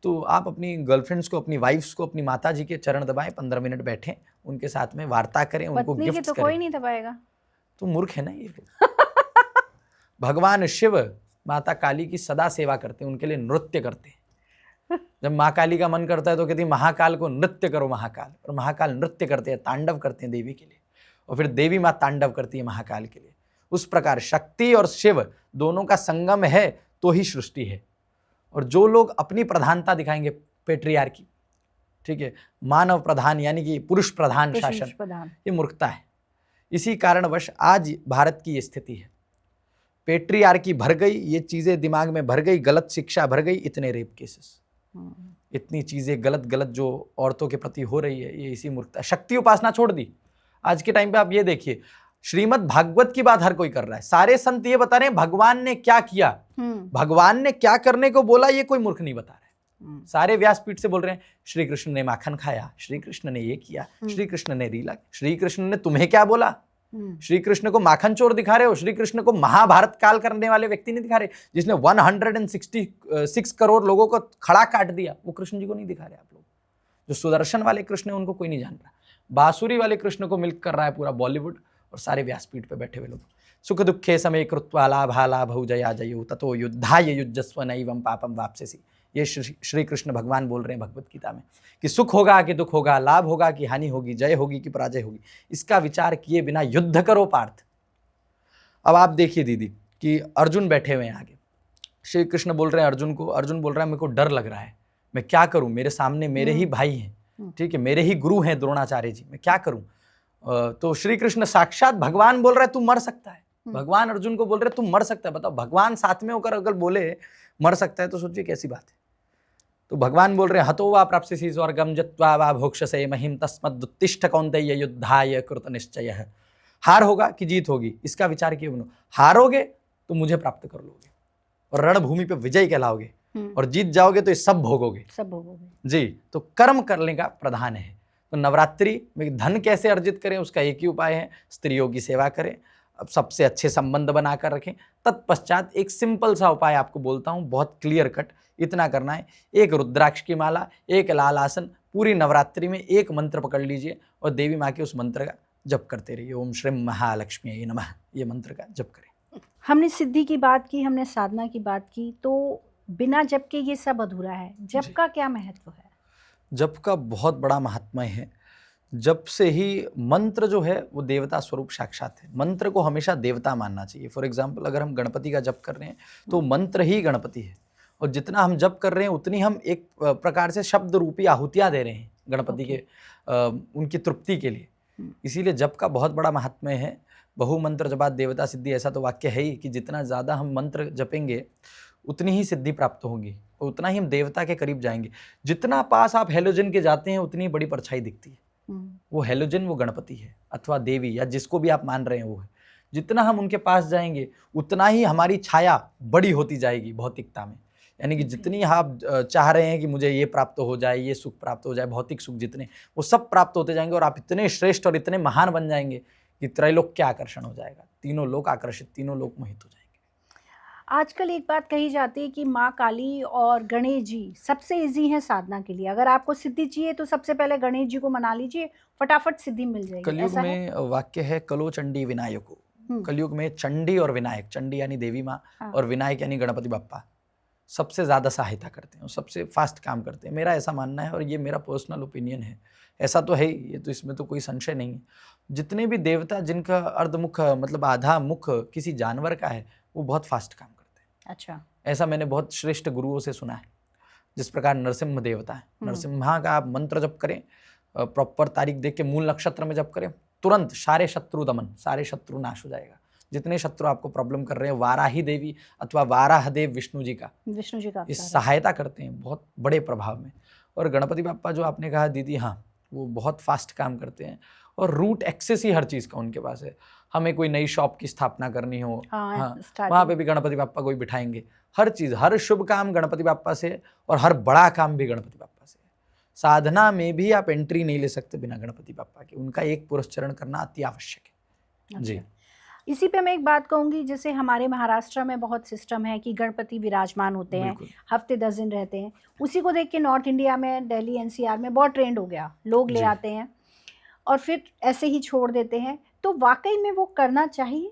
तो आप अपनी गर्लफ्रेंड्स को, अपनी वाइफ्स को, अपनी माता जी के चरण दबाएं, 15 मिनट बैठें, उनके साथ में वार्ता करें, उनको गिफ्ट्स तो करें। कोई नहीं दबाएगा। तो मूर्ख है ना ये। भगवान शिव माता काली की सदा सेवा करते हैं, उनके लिए नृत्य करते हैं। जब माँ काली का मन करता है तो कहती है महाकाल को नृत्य करो महाकाल, और महाकाल नृत्य करते हैं, तांडव करते हैं देवी के लिए, और फिर देवी माँ तांडव करती है महाकाल के लिए। उस प्रकार शक्ति और शिव दोनों का संगम है तो ही सृष्टि है। और जो लोग अपनी प्रधानता दिखाएंगे, पेट्रियार्की, ठीक है, मानव प्रधान यानी कि पुरुष प्रधान शासन, ये मूर्खता है। इसी कारणवश आज भारत की ये स्थिति है। पेट्रियार्की भर गई, ये चीज़ें दिमाग में भर गई, गलत शिक्षा भर गई, इतने रेप केसेस, इतनी चीज़ें गलत गलत जो औरतों के प्रति हो रही है, ये इसी मूर्खता। शक्ति उपासना छोड़ दी। आज के टाइम पे आप ये देखिए, श्रीमद् भागवत की बात हर कोई कर रहा है। सारे संत ये बता रहे हैं भगवान ने क्या किया, भगवान ने क्या करने को बोला, ये कोई मूर्ख नहीं बता रहा है। सारे व्यासपीठ से बोल रहे हैं श्री कृष्ण ने माखन खाया, श्री कृष्ण ने ये किया, श्री कृष्ण ने रीला, श्री कृष्ण ने तुम्हें क्या बोला। श्री कृष्ण को माखन चोर दिखा रहे हो, श्री कृष्ण को महाभारत काल करने वाले व्यक्ति नहीं दिखा रहे, जिसने 166 करोड़ लोगों को खड़ा काट दिया, वो कृष्ण जी को नहीं दिखा रहे आप लोग। जो सुदर्शन वाले कृष्ण है उनको कोई नहीं जान रहा, बांसुरी वाले कृष्ण को मिल्क कर रहा है पूरा बॉलीवुड और सारे व्यासपीठ पे बैठे हुए लोग। सुख दुखे समय कृत्वा लाभा लाभौ जया जयो ततो युद्धाय युज्यस्व नैवं पापम वाप्स्यसि। ये श्री कृष्ण भगवान बोल रहे हैं भगवत गीता में कि सुख होगा कि दुख होगा, लाभ होगा कि हानि होगी, जय होगी कि पराजय होगी, इसका विचार किए बिना युद्ध करो पार्थ। अब आप देखिए दीदी कि अर्जुन बैठे हुए हैं आगे, श्री कृष्ण बोल रहे हैं अर्जुन को, अर्जुन बोल रहा है मेरे को डर लग रहा है, मैं क्या करूं, मेरे सामने मेरे ही भाई हैं, ठीक है, मेरे ही गुरु हैं द्रोणाचार्य जी, मैं क्या करूं। तो श्री कृष्ण साक्षात भगवान बोल रहा है तू मर सकता है। भगवान अर्जुन को बोल रहे तू मर सकता है। बताओ, भगवान साथ में होकर अगर बोले मर सकता है तो सोचिए कैसी बात है। तो भगवान बोल रहे हैं हतो वा प्राप्स्यसि स्वर्गं जत्वा वा भोक्ष्यसे महीम तस्मद्दुत्तिष्ठ कौन्तेय युद्धाय कृत निश्चयः। हार होगा कि जीत होगी, इसका विचार किए बनो। हारोगे तो मुझे प्राप्त कर लोगे और रणभूमि पे विजय कहलाओगे हम्म, और जीत जाओगे तो ये सब भोगोगे सब भोगोगे। जी। तो कर्म करने का प्रधान है। तो नवरात्रि में धन कैसे अर्जित करें उसका एक ही उपाय है, स्त्रियों की सेवा करें, अब सबसे अच्छे संबंध बनाकर रखें। तत्पश्चात एक सिंपल सा उपाय आपको बोलता हूँ, बहुत क्लियर कट, इतना करना है, एक रुद्राक्ष की माला, एक लाल आसन, पूरी नवरात्रि में एक मंत्र पकड़ लीजिए और देवी माँ के उस मंत्र का जप करते रहिए। ओम श्रीम महालक्ष्मी नमः, ये मंत्र का जप करें। हमने सिद्धि की बात की, हमने साधना की बात की, तो बिना जप के ये सब अधूरा है। जप जी। का क्या महत्व है? जप का बहुत बड़ा महात्म्य है। जप से ही मंत्र जो है वो देवता स्वरूप साक्षात है। मंत्र को हमेशा देवता मानना चाहिए। फॉर एग्जाम्पल अगर हम गणपति का जप कर रहे हैं तो मंत्र ही गणपति है, और जितना हम जप कर रहे हैं उतनी हम एक प्रकार से शब्द रूपी आहुतियाँ दे रहे हैं गणपति के उनकी तृप्ति के लिए। इसीलिए जप का बहुत बड़ा महात्म्य है। बहु मंत्र जपात देवता सिद्धि, ऐसा तो वाक्य है ही कि जितना ज़्यादा हम मंत्र जपेंगे उतनी ही सिद्धि प्राप्त होगी और उतना ही हम देवता के करीब जाएंगे। जितना पास आप हेलोजन के जाते हैं उतनी बड़ी परछाई दिखती है। वो हेलोजन वो गणपति है अथवा देवी या जिसको भी आप मान रहे हैं वो है। जितना हम उनके पास जाएंगे उतना ही हमारी छाया बड़ी होती जाएगी भौतिकता में। यानी कि जितनी आप चाह रहे हैं कि मुझे ये प्राप्त हो जाए, ये सुख प्राप्त हो जाए, भौतिक सुख जितने, वो सब प्राप्त होते जाएंगे और आप इतने श्रेष्ठ और इतने महान बन जाएंगे कि त्रैलोक्य आकर्षण हो जाएगा। तीनों लोक आकर्षित, तीनों लोक मोहित हो जाएंगे। आजकल एक बात कही जाती है कि माँ काली और गणेश जी सबसे इजी हैं साधना के लिए। अगर आपको सिद्धि चाहिए तो सबसे पहले गणेश जी को मना लीजिए, फटाफट सिद्धि मिल जाएगी। कलयुग ऐसा है? में वाक्य है कलो चंडी विनायको। कलयुग में चंडी और विनायक, चंडी यानी देवी माँ और विनायक यानी गणपति बप्पा सबसे ज़्यादा सहायता करते हैं और सबसे फास्ट काम करते हैं। मेरा ऐसा मानना है और ये मेरा पर्सनल ओपिनियन है। ऐसा तो है ही, ये तो इसमें तो कोई संशय नहीं है। जितने भी देवता जिनका अर्धमुख मतलब आधा मुख किसी जानवर का है वो बहुत फास्ट काम करते हैं। अच्छा, ऐसा मैंने बहुत श्रेष्ठ गुरुओं से सुना है। जिस प्रकार नरसिम्ह देवता है, नरसिम्हा का आप मंत्र जप करें, प्रॉपर तारीख देख के मूल नक्षत्र में जप करें, तुरंत सारे शत्रु दमन, सारे शत्रु नाश हो जाएगा। जितने शत्रु आपको प्रॉब्लम कर रहे हैं, वाराही देवी अथवा वाराह देव विष्णु जी का इस सहायता करते हैं बहुत बड़े प्रभाव में। और गणपति बाप्पा जो आपने कहा दीदी, हाँ वो बहुत फास्ट काम करते हैं और रूट एक्सेस ही हर चीज़ का उनके पास है। हमें कोई नई शॉप की स्थापना करनी हो, हाँ वहाँ पे भी गणपति बाप्पा को ही बिठाएंगे। हर चीज़, हर शुभ काम गणपति बाप्पा से और हर बड़ा काम भी गणपति बाप्पा से। साधना में भी आप एंट्री नहीं ले सकते बिना गणपति बाप्पा के। उनका एक पुरस्चरण करना अति आवश्यक है। जी। इसी पे मैं एक बात कहूँगी, जैसे हमारे महाराष्ट्र में बहुत सिस्टम है कि गणपति विराजमान होते हैं, हफ्ते 10 दिन रहते हैं। उसी को देख के नॉर्थ इंडिया में, दिल्ली एनसीआर में बहुत ट्रेंड हो गया। लोग ले आते हैं और फिर ऐसे ही छोड़ देते हैं। तो वाकई में वो करना चाहिए?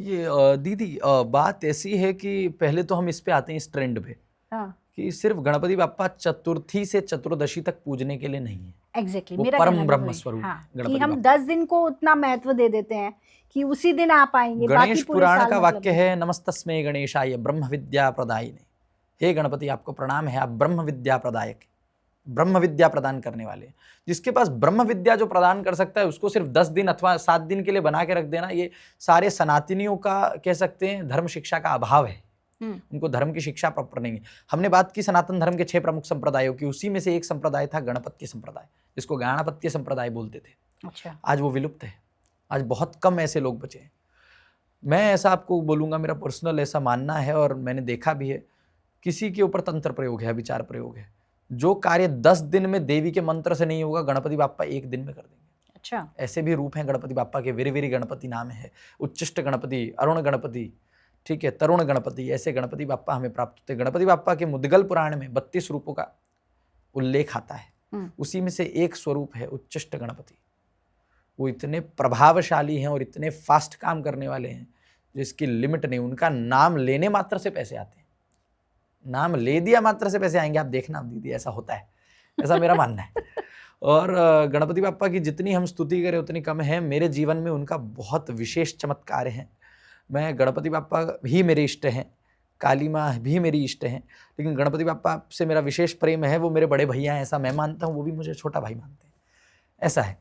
ये दीदी बात ऐसी है कि पहले तो हम इस पे आते हैं इस ट्रेंड पे कि सिर्फ गणपति बाप्पा चतुर्थी से चतुर्दशी तक पूजने के लिए नहीं है। एग्जैक्टली, मेरा परम ब्रह्म स्वरूप कि हम 10 दिन को उतना महत्व दे देते हैं कि उसी दिन आप आएंगे। गणेश पुराण का वाक्य है, नमस्तस्मै गणेशाय ब्रह्म विद्या प्रदायिने। हे गणपति आपको प्रणाम है, आप ब्रह्म विद्या प्रदायक, ब्रह्म विद्या प्रदान करने वाले। जिसके पास ब्रह्म विद्या जो प्रदान कर सकता है उसको सिर्फ 10 दिन अथवा 7 दिन के लिए बना के रख देना, ये सारे सनातनियों का कह सकते हैं धर्म शिक्षा का अभाव है। उनको धर्म की शिक्षा प्रॉपर नहीं है। हमने बात की सनातन धर्म के 6 प्रमुख संप्रदायों की, उसी में से एक संप्रदाय था गणपत्य संप्रदाय, जिसको गणपत्य संप्रदाय बोलते थे। अच्छा। आज वो विलुप्त है। आज बहुत कम ऐसे लोग बचे हैं। मैं ऐसा आपको बोलूँगा, मेरा पर्सनल ऐसा मानना है और मैंने देखा भी है, किसी के ऊपर तंत्र प्रयोग है, विचार प्रयोग है। जो कार्य 10 दिन में देवी के मंत्र से नहीं होगा, गणपति बाप्पा 1 दिन में कर देंगे। अच्छा, ऐसे भी रूप हैं गणपति बाप्पा के। वीर गणपति नाम है, उच्चिष्ट गणपति, अरुण गणपति, ठीक है, तरुण गणपति, ऐसे गणपति बाप्पा हमें प्राप्त होते हैं। गणपति बाप्पा के मुद्गल पुराण में 32 रूपों का उल्लेख आता है। उसी में से एक स्वरूप है उच्चिष्ट गणपति। वो इतने प्रभावशाली हैं और इतने फास्ट काम करने वाले हैं जिसकी लिमिट नहीं। उनका नाम लेने मात्र से पैसे आते हैं। नाम ले दिया मात्र से पैसे आएंगे, आप देखना दीदी, ऐसा होता है, ऐसा मेरा मानना है। और गणपति बाप्पा की जितनी हम स्तुति करें उतनी कम है। मेरे जीवन में उनका बहुत विशेष चमत्कार है। मैं गणपति बाप्पा ही मेरे इष्ट हैं, काली माँ भी मेरी इष्ट हैं, लेकिन गणपति बाप्पा से मेरा विशेष प्रेम है। वो मेरे बड़े भैया हैं, ऐसा मैं मानता हूँ, वो भी मुझे छोटा भाई मानते हैं, ऐसा है।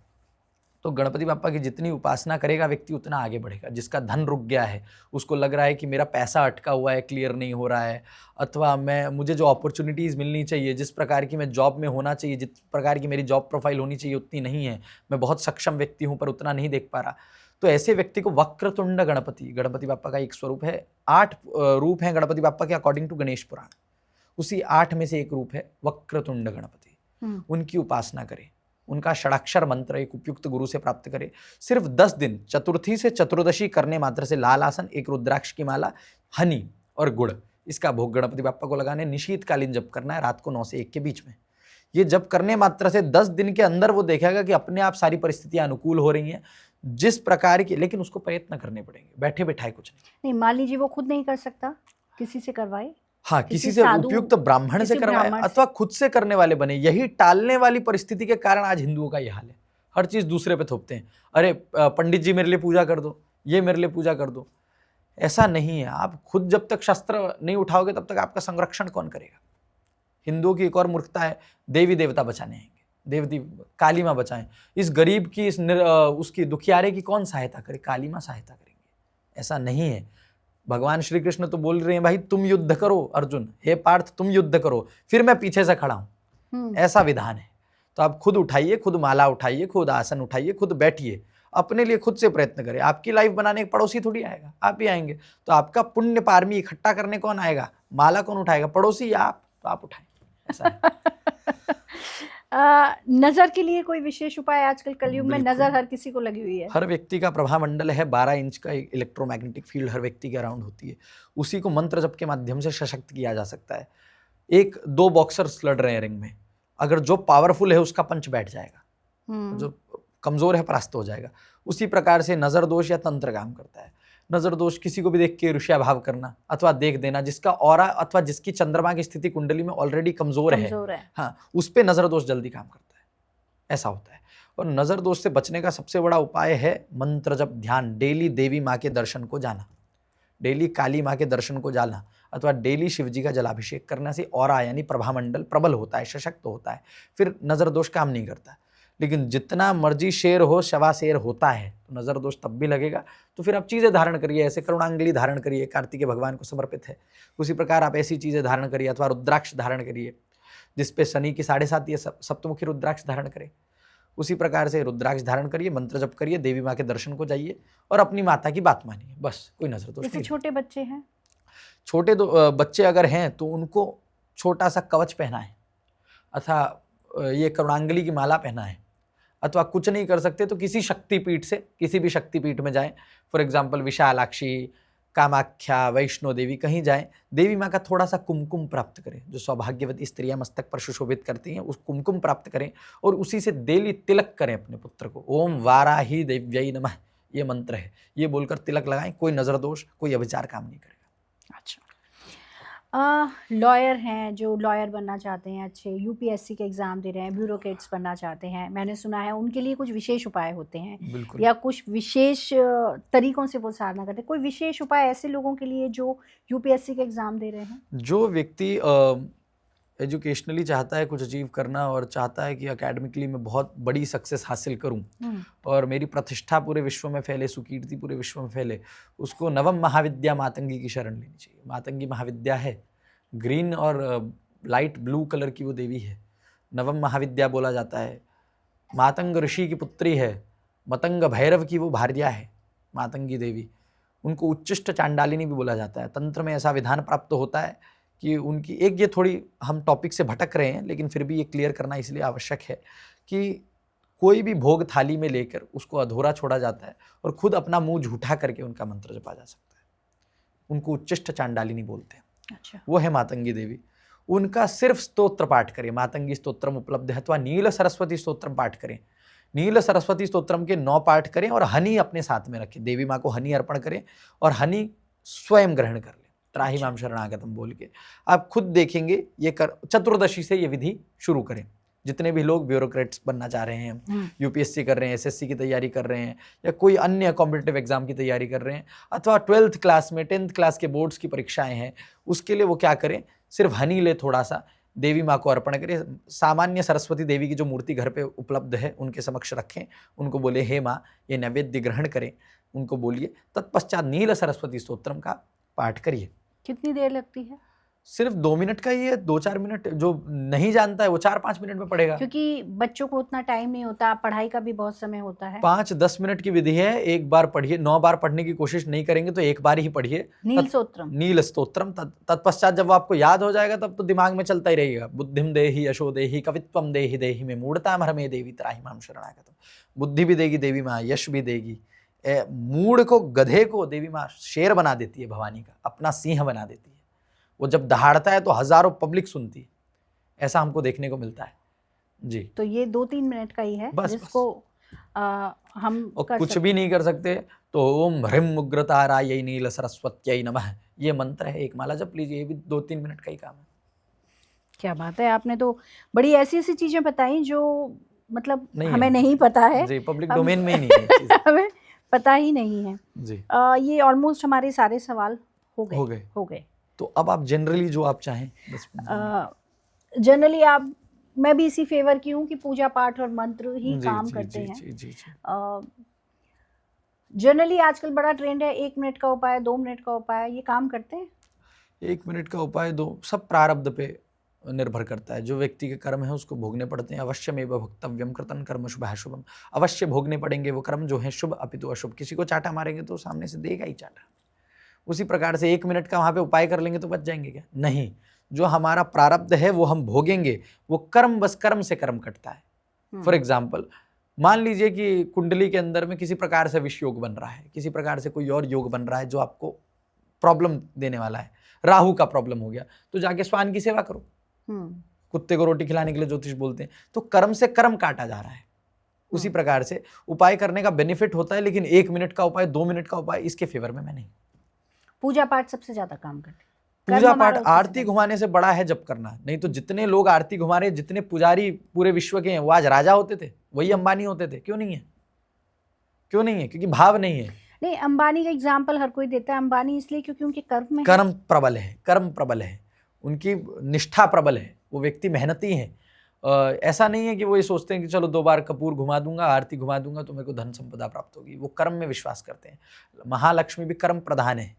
तो गणपति बाप्पा की जितनी उपासना करेगा व्यक्ति उतना आगे बढ़ेगा। जिसका धन रुक गया है, उसको लग रहा है कि मेरा पैसा अटका हुआ है, क्लियर नहीं हो रहा है, अथवा मुझे जो अपॉर्चुनिटीज़ मिलनी चाहिए, जिस प्रकार की मैं जॉब में होना चाहिए, जिस प्रकार की मेरी जॉब प्रोफाइल होनी चाहिए उतनी नहीं है, मैं बहुत सक्षम व्यक्ति हूँ पर उतना नहीं देख पा रहा, तो ऐसे व्यक्ति को वक्रतुंड गणपति बाप्पा का एक स्वरूप है। 8 रूप हैं गणपति बाप्पा के अकॉर्डिंग टू गणेश पुराण, उसी 8 में से एक रूप है वक्रतुंड गणपति। उनकी उपासना करें, उनका षडाक्षर मंत्र एक उपयुक्त गुरु से प्राप्त करें। सिर्फ 10 दिन चतुर्थी से चतुर्दशी करने मात्र से लाल आसन, एक रुद्राक्ष की माला, हनी और गुड़, इसका भोग गणपति बाप्पा को लगाने। निशीतकालीन जप करना है रात को 9 से 1 के बीच में। ये जप करने मात्र से 10 दिन के अंदर वो देखेगा कि अपने आप सारी परिस्थितियां अनुकूल हो रही हैं जिस प्रकार की, लेकिन उसको प्रयत्न करने पड़ेंगे, बैठे बैठाए कुछ नहीं। मान लीजिए वो खुद नहीं कर सकता, किसी से करवाए, हाँ, किसी से उपयुक्त ब्राह्मण से करवाए अथवा खुद से करने वाले बने। यही टालने वाली परिस्थिति के कारण आज हिंदुओं का ये हाल है, हर चीज दूसरे पे थोपते हैं। अरे पंडित जी मेरे लिए पूजा कर दो, ये मेरे लिए पूजा कर दो। ऐसा नहीं है। आप खुद जब तक शस्त्र नहीं उठाओगे तब तक आपका संरक्षण कौन करेगा। हिंदुओं की एक और मूर्खता है, देवी देवता बचाने आएंगे, देवती काली माँ बचाएं। इस गरीब की उसकी दुखियारे की कौन सहायता करे, काली माँ सहायता करेंगे। ऐसा नहीं है। भगवान श्री कृष्ण तो बोल रहे हैं भाई तुम युद्ध करो अर्जुन, हे पार्थ तुम युद्ध करो, फिर मैं पीछे से खड़ा हूं। ऐसा विधान है। तो आप खुद उठाइए, खुद माला उठाइए, खुद आसन उठाइए, खुद बैठिए, अपने लिए खुद से प्रयत्न करें। आपकी लाइफ बनाने एक पड़ोसी थोड़ी आएगा, आप ही आएंगे। तो आपका पुण्य पारमी इकट्ठा करने कौन आएगा, माला कौन उठाएगा, पड़ोसी या आप? तो आप उठाएं। ऐसा है। नजर के लिए कोई विशेष उपाय? आजकल कलयुग में नजर हर किसी को लगी हुई है। हर व्यक्ति का प्रभा मंडल है, 12 इंच का एक इलेक्ट्रोमैग्नेटिक फील्ड हर व्यक्ति के अराउंड होती है। उसी को मंत्र जप के माध्यम से सशक्त किया जा सकता है। 1-2 बॉक्सर्स लड़ रहे हैं रिंग में, अगर जो पावरफुल है उसका पंच बैठ जाएगा, जो कमजोर है परास्त हो जाएगा। उसी प्रकार से नजर दोष या तंत्र काम करता है। नजर दोष किसी को भी देख के ईर्ष्या भाव करना अथवा देख देना, जिसका ऑरा अथवा जिसकी चंद्रमा की स्थिति कुंडली में ऑलरेडी कमजोर है, हाँ, उस पे नजर दोष जल्दी काम करता है। ऐसा होता है। और नजर दोष से बचने का सबसे बड़ा उपाय है मंत्र जप, ध्यान। डेली देवी माँ के दर्शन को जाना, डेली काली माँ के दर्शन को जाना, अथवा डेली शिव जी का जलाभिषेक करने से ऑरा यानी प्रभामंडल प्रबल होता है, सशक्त होता है, फिर नजर दोष काम नहीं करता। लेकिन जितना मर्जी शेर हो शवा शेर होता है, तो नजर दोष तब भी लगेगा। तो फिर आप चीज़ें धारण करिए, ऐसे करुणांगली धारण करिए, कार्तिकेय भगवान को समर्पित है। उसी प्रकार आप ऐसी चीज़ें धारण करिए, अथवा रुद्राक्ष धारण करिए जिसपे शनि की 7.5 या सप्तमुखी रुद्राक्ष धारण करें। उसी प्रकार से रुद्राक्ष धारण करिए, मंत्र जप करिए, देवी माँ के दर्शन को जाइए और अपनी माता की बात मानिए, बस। कोई नजर दोष नहीं। छोटे बच्चे हैं, छोटे बच्चे अगर हैं तो उनको छोटा सा कवच पहनाएं, अथवा ये करुणांगली की माला पहनाएं, अथवा कुछ नहीं कर सकते तो किसी शक्तिपीठ से, किसी भी शक्तिपीठ में जाएं। फॉर एग्जाम्पल विशालाक्षी, कामाख्या, वैष्णो देवी, कहीं जाएं, देवी माँ का थोड़ा सा कुमकुम प्राप्त करें। जो सौभाग्यवती स्त्रियां मस्तक पर सुशोभित करती हैं, उस कुमकुम प्राप्त करें और उसी से डेली तिलक करें अपने पुत्र को। ओम वाराही देव्यै नमः, ये मंत्र है, ये बोलकर तिलक लगाएं। कोई नजर दोष, कोई अभिचार काम नहीं करेगा। अच्छा, लॉयर हैं जो लॉयर बनना चाहते हैं, अच्छे यूपीएससी के एग्ज़ाम दे रहे हैं, ब्यूरोक्रेट्स बनना चाहते हैं, मैंने सुना है उनके लिए कुछ विशेष उपाय होते हैं या कुछ विशेष तरीकों से वो साधना करते हैं। कोई विशेष उपाय ऐसे लोगों के लिए जो यूपीएससी के एग्ज़ाम दे रहे हैं? जो व्यक्ति एजुकेशनली चाहता है कुछ अचीव करना और चाहता है कि एकेडमिकली मैं बहुत बड़ी सक्सेस हासिल करूं और मेरी प्रतिष्ठा पूरे विश्व में फैले, सुकीर्ति पूरे विश्व में फैले, उसको नवम महाविद्या मातंगी की शरण लेनी चाहिए। मातंगी महाविद्या है, ग्रीन और लाइट ब्लू कलर की वो देवी है, नवम महाविद्या बोला जाता है। मातंग ऋषि की पुत्री है, मतंग भैरव की वो भार्या है मातंगी देवी। उनको उच्चिष्ट चांडालिनी भी बोला जाता है। तंत्र में ऐसा विधान प्राप्त होता है कि उनकी एक, ये थोड़ी हम टॉपिक से भटक रहे हैं लेकिन फिर भी ये क्लियर करना इसलिए आवश्यक है कि कोई भी भोग थाली में लेकर उसको अधूरा छोड़ा जाता है और खुद अपना मुंह झूठा करके उनका मंत्र जपा जा सकता है। उनको उच्चिष्ट चांडालिनी बोलते हैं। अच्छा। वो है मातंगी देवी। उनका सिर्फ स्तोत्र पाठ करें, मातंगी स्तोत्रम उपलब्ध है, अथवा नील सरस्वती स्तोत्रम पाठ करें। नील सरस्वती स्तोत्रम के 9 पाठ करें और हनी अपने साथ में रखें। देवी माँ को हनी अर्पण करें और हनी स्वयं ग्रहण कर लें, त्राहि माम शरणागतम बोल के। आप खुद देखेंगे ये चतुर्दशी से ये विधि शुरू करें। जितने भी लोग ब्यूरोक्रेट्स बनना चाह रहे हैं, यूपीएससी कर रहे हैं, एसएससी की तैयारी कर रहे हैं या कोई अन्य कॉम्पिटिटिव एग्जाम की तैयारी कर रहे हैं, अथवा 12th क्लास में 10th क्लास के बोर्ड्स की परीक्षाएं हैं, उसके लिए वो क्या करें, सिर्फ हनी ले थोड़ा सा, देवी माँ को अर्पण करें। सामान्य सरस्वती देवी की जो मूर्ति घर पे उपलब्ध है उनके समक्ष रखें, उनको बोले हे माँ ये नैवेद्य ग्रहण करें, उनको बोलिए। तत्पश्चात नील सरस्वती स्तोत्रम का पाठ करिए। कितनी देर लगती है? सिर्फ 2 मिनट का ही है, 2-4 मिनट। जो नहीं जानता है वो 4-5 मिनट में पढ़ेगा। क्योंकि बच्चों को उतना टाइम नहीं होता, पढ़ाई का भी बहुत समय होता है। 5-10 मिनट की विधि है, एक बार पढ़िए। 9 बार पढ़ने की कोशिश नहीं करेंगे तो एक बार ही पढ़िए नील स्तोत्रम। तत्पश्चात जब वो आपको याद हो जाएगा तब तो दिमाग में चलता ही रहेगा। बुद्धिम देहि यशो देहि कवित्वम देहि देहि में मूढ़ता हरमे देवी त्राहि माम शरणागतम। बुद्धि भी देगी देवी माँ, यश भी देगी। मूढ़ को, गधे को देवी माँ शेर बना देती है, भवानी का अपना सिंह बना देती है। वो जब दहाड़ता है तो हजारों पब्लिक सुनती है। ऐसा हमको देखने को मिलता है जी। तो ये 2-3 मिनट का ही है बस, जिसको हम और कुछ भी नहीं कर सकते तो ओम ह्रीम उग्रतारायै नील सरस्वत्यै नमः ये मंत्र है, एक माला जप लीजिए। ये भी 2-3 मिनट का ही काम है। क्या बात है, आपने तो बड़ी ऐसी ऐसी चीजें बताई जो मतलब नहीं हमें है नहीं पता है जी, पब्लिक डोमेन में ही नहीं है ये चीज़। हमें पता ही नहीं है जी। ये ऑलमोस्ट हमारे सारे सवाल हो गए। तो अब आप जनरली जो आप चाहें जनरली आप, मैं भी इसी फेवर की हूँ कि पूजा पाठ और मंत्र ही काम करते हैं। जनरली आजकल बड़ा ट्रेंड है 1 मिनट का उपाय, 2 मिनट का उपाय, ये काम करते हैं? 1 मिनट का उपाय, 2, सब प्रारब्ध पे निर्भर करता है। जो व्यक्ति के कर्म है उसको भोगने पड़ते हैं। अवश्यमेव भोक्तव्यम कृतं कर्म शुभः शुभम। अवश्य भोगने पड़ेंगे वो कर्म जो है शुभ अपितु अशुभ। किसी को चाटा मारेंगे तो सामने से देगा ही चाटा। उसी प्रकार से 1 मिनट का वहाँ पे उपाय कर लेंगे तो बच जाएंगे क्या? नहीं, जो हमारा प्रारब्ध है वो हम भोगेंगे। वो कर्म बस कर्म से कर्म कटता है। फॉर एग्जाम्पल मान लीजिए कि कुंडली के अंदर में किसी प्रकार से विष योग बन रहा है, किसी प्रकार से कोई और योग बन रहा है जो आपको प्रॉब्लम देने वाला है। राहु का प्रॉब्लम हो गया तो जाके स्वान की सेवा करो। कुत्ते को रोटी खिलाने के लिए ज्योतिष बोलते हैं। तो कर्म से कर्म काटा जा रहा है। उसी प्रकार से उपाय करने का बेनिफिट होता है, लेकिन 1 मिनट का उपाय, 2 मिनट का उपाय, इसके फेवर में मैं नहीं। पूजा पाठ सबसे ज्यादा काम करते हैं। पूजा पाठ आरती घुमाने से बड़ा है जब करना। नहीं तो जितने लोग आरती घुमा रहे, जितने पुजारी पूरे विश्व के हैं वो आज राजा होते थे, वही अंबानी होते थे। क्यों नहीं है? क्यों नहीं है? क्योंकि भाव नहीं है। नहीं, अंबानी का एग्जाम्पल हर कोई देता है। अंबानी इसलिए क्योंकि उनके कर्म में कर्म प्रबल है, कर्म प्रबल है, उनकी निष्ठा प्रबल है, वो व्यक्ति मेहनती है। ऐसा नहीं है कि वो ये सोचते हैं कि चलो 2 बार कपूर घुमा दूंगा, आरती घुमा दूंगा तो मेरे को धन संपदा प्राप्त होगी। वो कर्म में विश्वास करते हैं। महालक्ष्मी भी कर्म प्रधान है।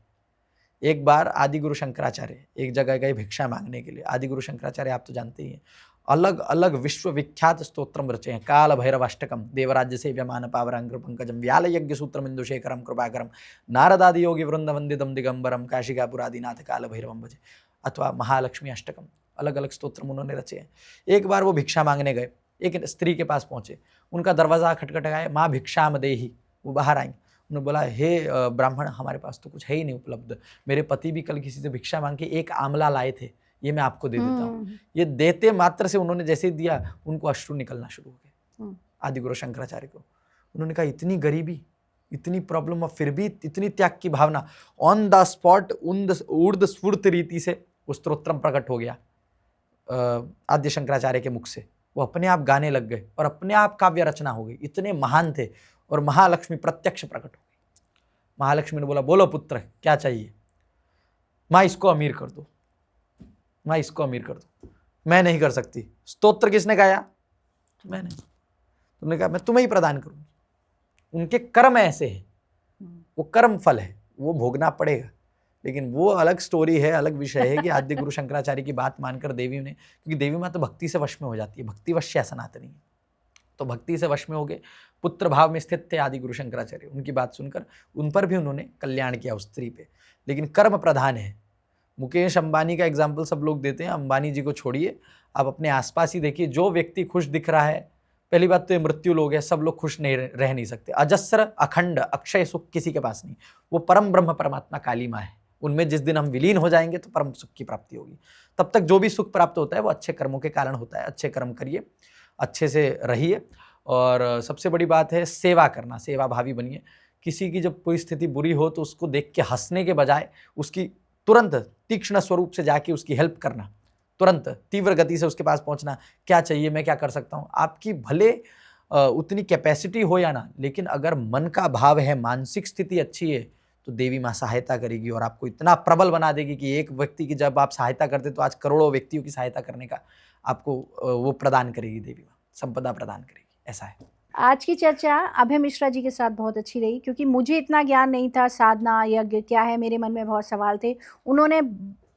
एक बार आदि गुरु शंकराचार्य एक जगह गए भिक्षा मांगने के लिए। आदि गुरु शंकराचार्य आप तो जानते ही हैं, अलग अलग विश्व विख्यात स्तोत्रम रचे हैं। काल भैरवाष्टकम, देवराज्य सेव्यमान पावरांग्र पंकजम, व्याल यज्ञ सूत्रम इंदुशेखरम कृपाकरम, नारदादि योगी वृंद वंदितम दिगंबरम, काशिकापुरादिनाथ काल भैरवम भजे, अथवा महालक्ष्मी अष्टकम। अलग अलग स्तोत्रम उन्होंने रचे हैं। एक बार वो भिक्षा मांगने गए, एक स्त्री के पास पहुंचे, उनका दरवाजा खटखटाया, माँ भिक्षाम देहि। वो बाहर आई, उन्होंने बोला हे ब्राह्मण, हमारे पास तो कुछ है ही नहीं उपलब्ध। मेरे पति भी कल किसी से भिक्षा मांग के 1 आंवला लाए थे, ये मैं आपको दे देता हूँ। ये देते मात्र से उन्होंने जैसे ही दिया, उनको अश्रु निकलना शुरू हो गए। आदि गुरु शंकराचार्य को उन्होंने कहा इतनी गरीबी, इतनी प्रॉब्लम और फिर भी इतनी त्याग की भावना। ऑन द स्पॉट ऊर्ध्व स्फूर्त रीति से वो स्तोत्रम प्रकट हो गया आद्य शंकराचार्य के मुख से। वो अपने आप गाने लग गए और अपने आप काव्य रचना हो गई। इतने महान थे। और महालक्ष्मी प्रत्यक्ष प्रकट हो गई। महालक्ष्मी ने बोला बोलो पुत्र क्या चाहिए? माँ इसको अमीर कर दो, माँ इसको अमीर कर दो। मैं नहीं कर सकती। स्तोत्र किसने गाया? मैंने। तुमने कहा मैं तुम्हें ही प्रदान करूंगी। उनके कर्म ऐसे हैं, वो कर्म फल है, वो भोगना पड़ेगा। लेकिन वो अलग स्टोरी है, अलग विषय है कि आद्य गुरु शंकराचार्य की बात मानकर देवी ने, क्योंकि देवी माँ तो भक्ति से वश में हो जाती है, भक्ति वश्य सनातनी है, तो भक्ति से वश में हो गए। पुत्र भाव में स्थित थे आदि गुरु शंकराचार्य। उनकी बात सुनकर उन पर भी उन्होंने कल्याण किया उस स्त्री पे। लेकिन कर्म प्रधान है। मुकेश अंबानी का एग्जाम्पल सब लोग देते हैं, अंबानी जी को छोड़िए, आप अपने आसपास ही देखिए। जो व्यक्ति खुश दिख रहा है, पहली बात तो ये मृत्यु लोग हैं, सब लोग खुश नहीं रह नहीं सकते। अजस्र अखंड अक्षय सुख किसी के पास नहीं। वो परम ब्रह्म परमात्मा काली माँ है। उनमें जिस दिन हम विलीन हो जाएंगे तो परम सुख की प्राप्ति होगी। तब तक जो भी सुख प्राप्त होता है वो अच्छे कर्मों के कारण होता है। अच्छे कर्म करिए, अच्छे से रहिए, और सबसे बड़ी बात है सेवा करना, सेवा भावी बनिए। किसी की जब कोई स्थिति बुरी हो तो उसको देख के हंसने के बजाय उसकी तुरंत तीक्ष्ण स्वरूप से जाके उसकी हेल्प करना, तुरंत तीव्र गति से उसके पास पहुंचना, क्या चाहिए, मैं क्या कर सकता हूं। आपकी भले उतनी कैपेसिटी हो या ना, लेकिन अगर मन का भाव है, मानसिक स्थिति अच्छी है, तो देवी माँ सहायता करेगी और आपको इतना प्रबल बना देगी कि एक व्यक्ति की जब आप सहायता करते तो आज करोड़ों व्यक्तियों की सहायता करने का आपको वो प्रदान करेगी, देवी माँ संपदा प्रदान करेगी, ऐसा है। आज की चर्चा अभय मिश्रा जी के साथ बहुत अच्छी रही, क्योंकि मुझे इतना ज्ञान नहीं था, साधना यज्ञ क्या है, मेरे मन में बहुत सवाल थे। उन्होंने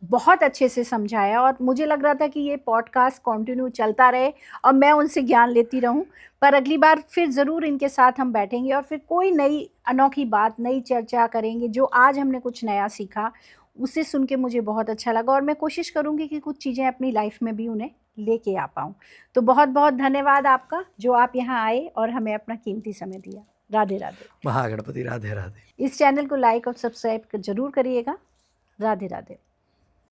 बहुत अच्छे से समझाया और मुझे लग रहा था कि ये पॉडकास्ट कंटिन्यू चलता रहे और मैं उनसे ज्ञान लेती रहूं। पर अगली बार फिर ज़रूर इनके साथ हम बैठेंगे और फिर कोई नई अनोखी बात, नई चर्चा करेंगे। जो आज हमने कुछ नया सीखा उसे सुन के मुझे बहुत अच्छा लगा और मैं कोशिश करूँगी कि कुछ चीज़ें अपनी लाइफ में भी उन्हें लेके आ पाऊँ। तो बहुत बहुत धन्यवाद आपका, जो आप यहाँ आए और हमें अपना कीमती समय दिया। राधे राधे। महागणपति राधे राधे। इस चैनल को लाइक और सब्सक्राइब ज़रूर करिएगा। राधे राधे।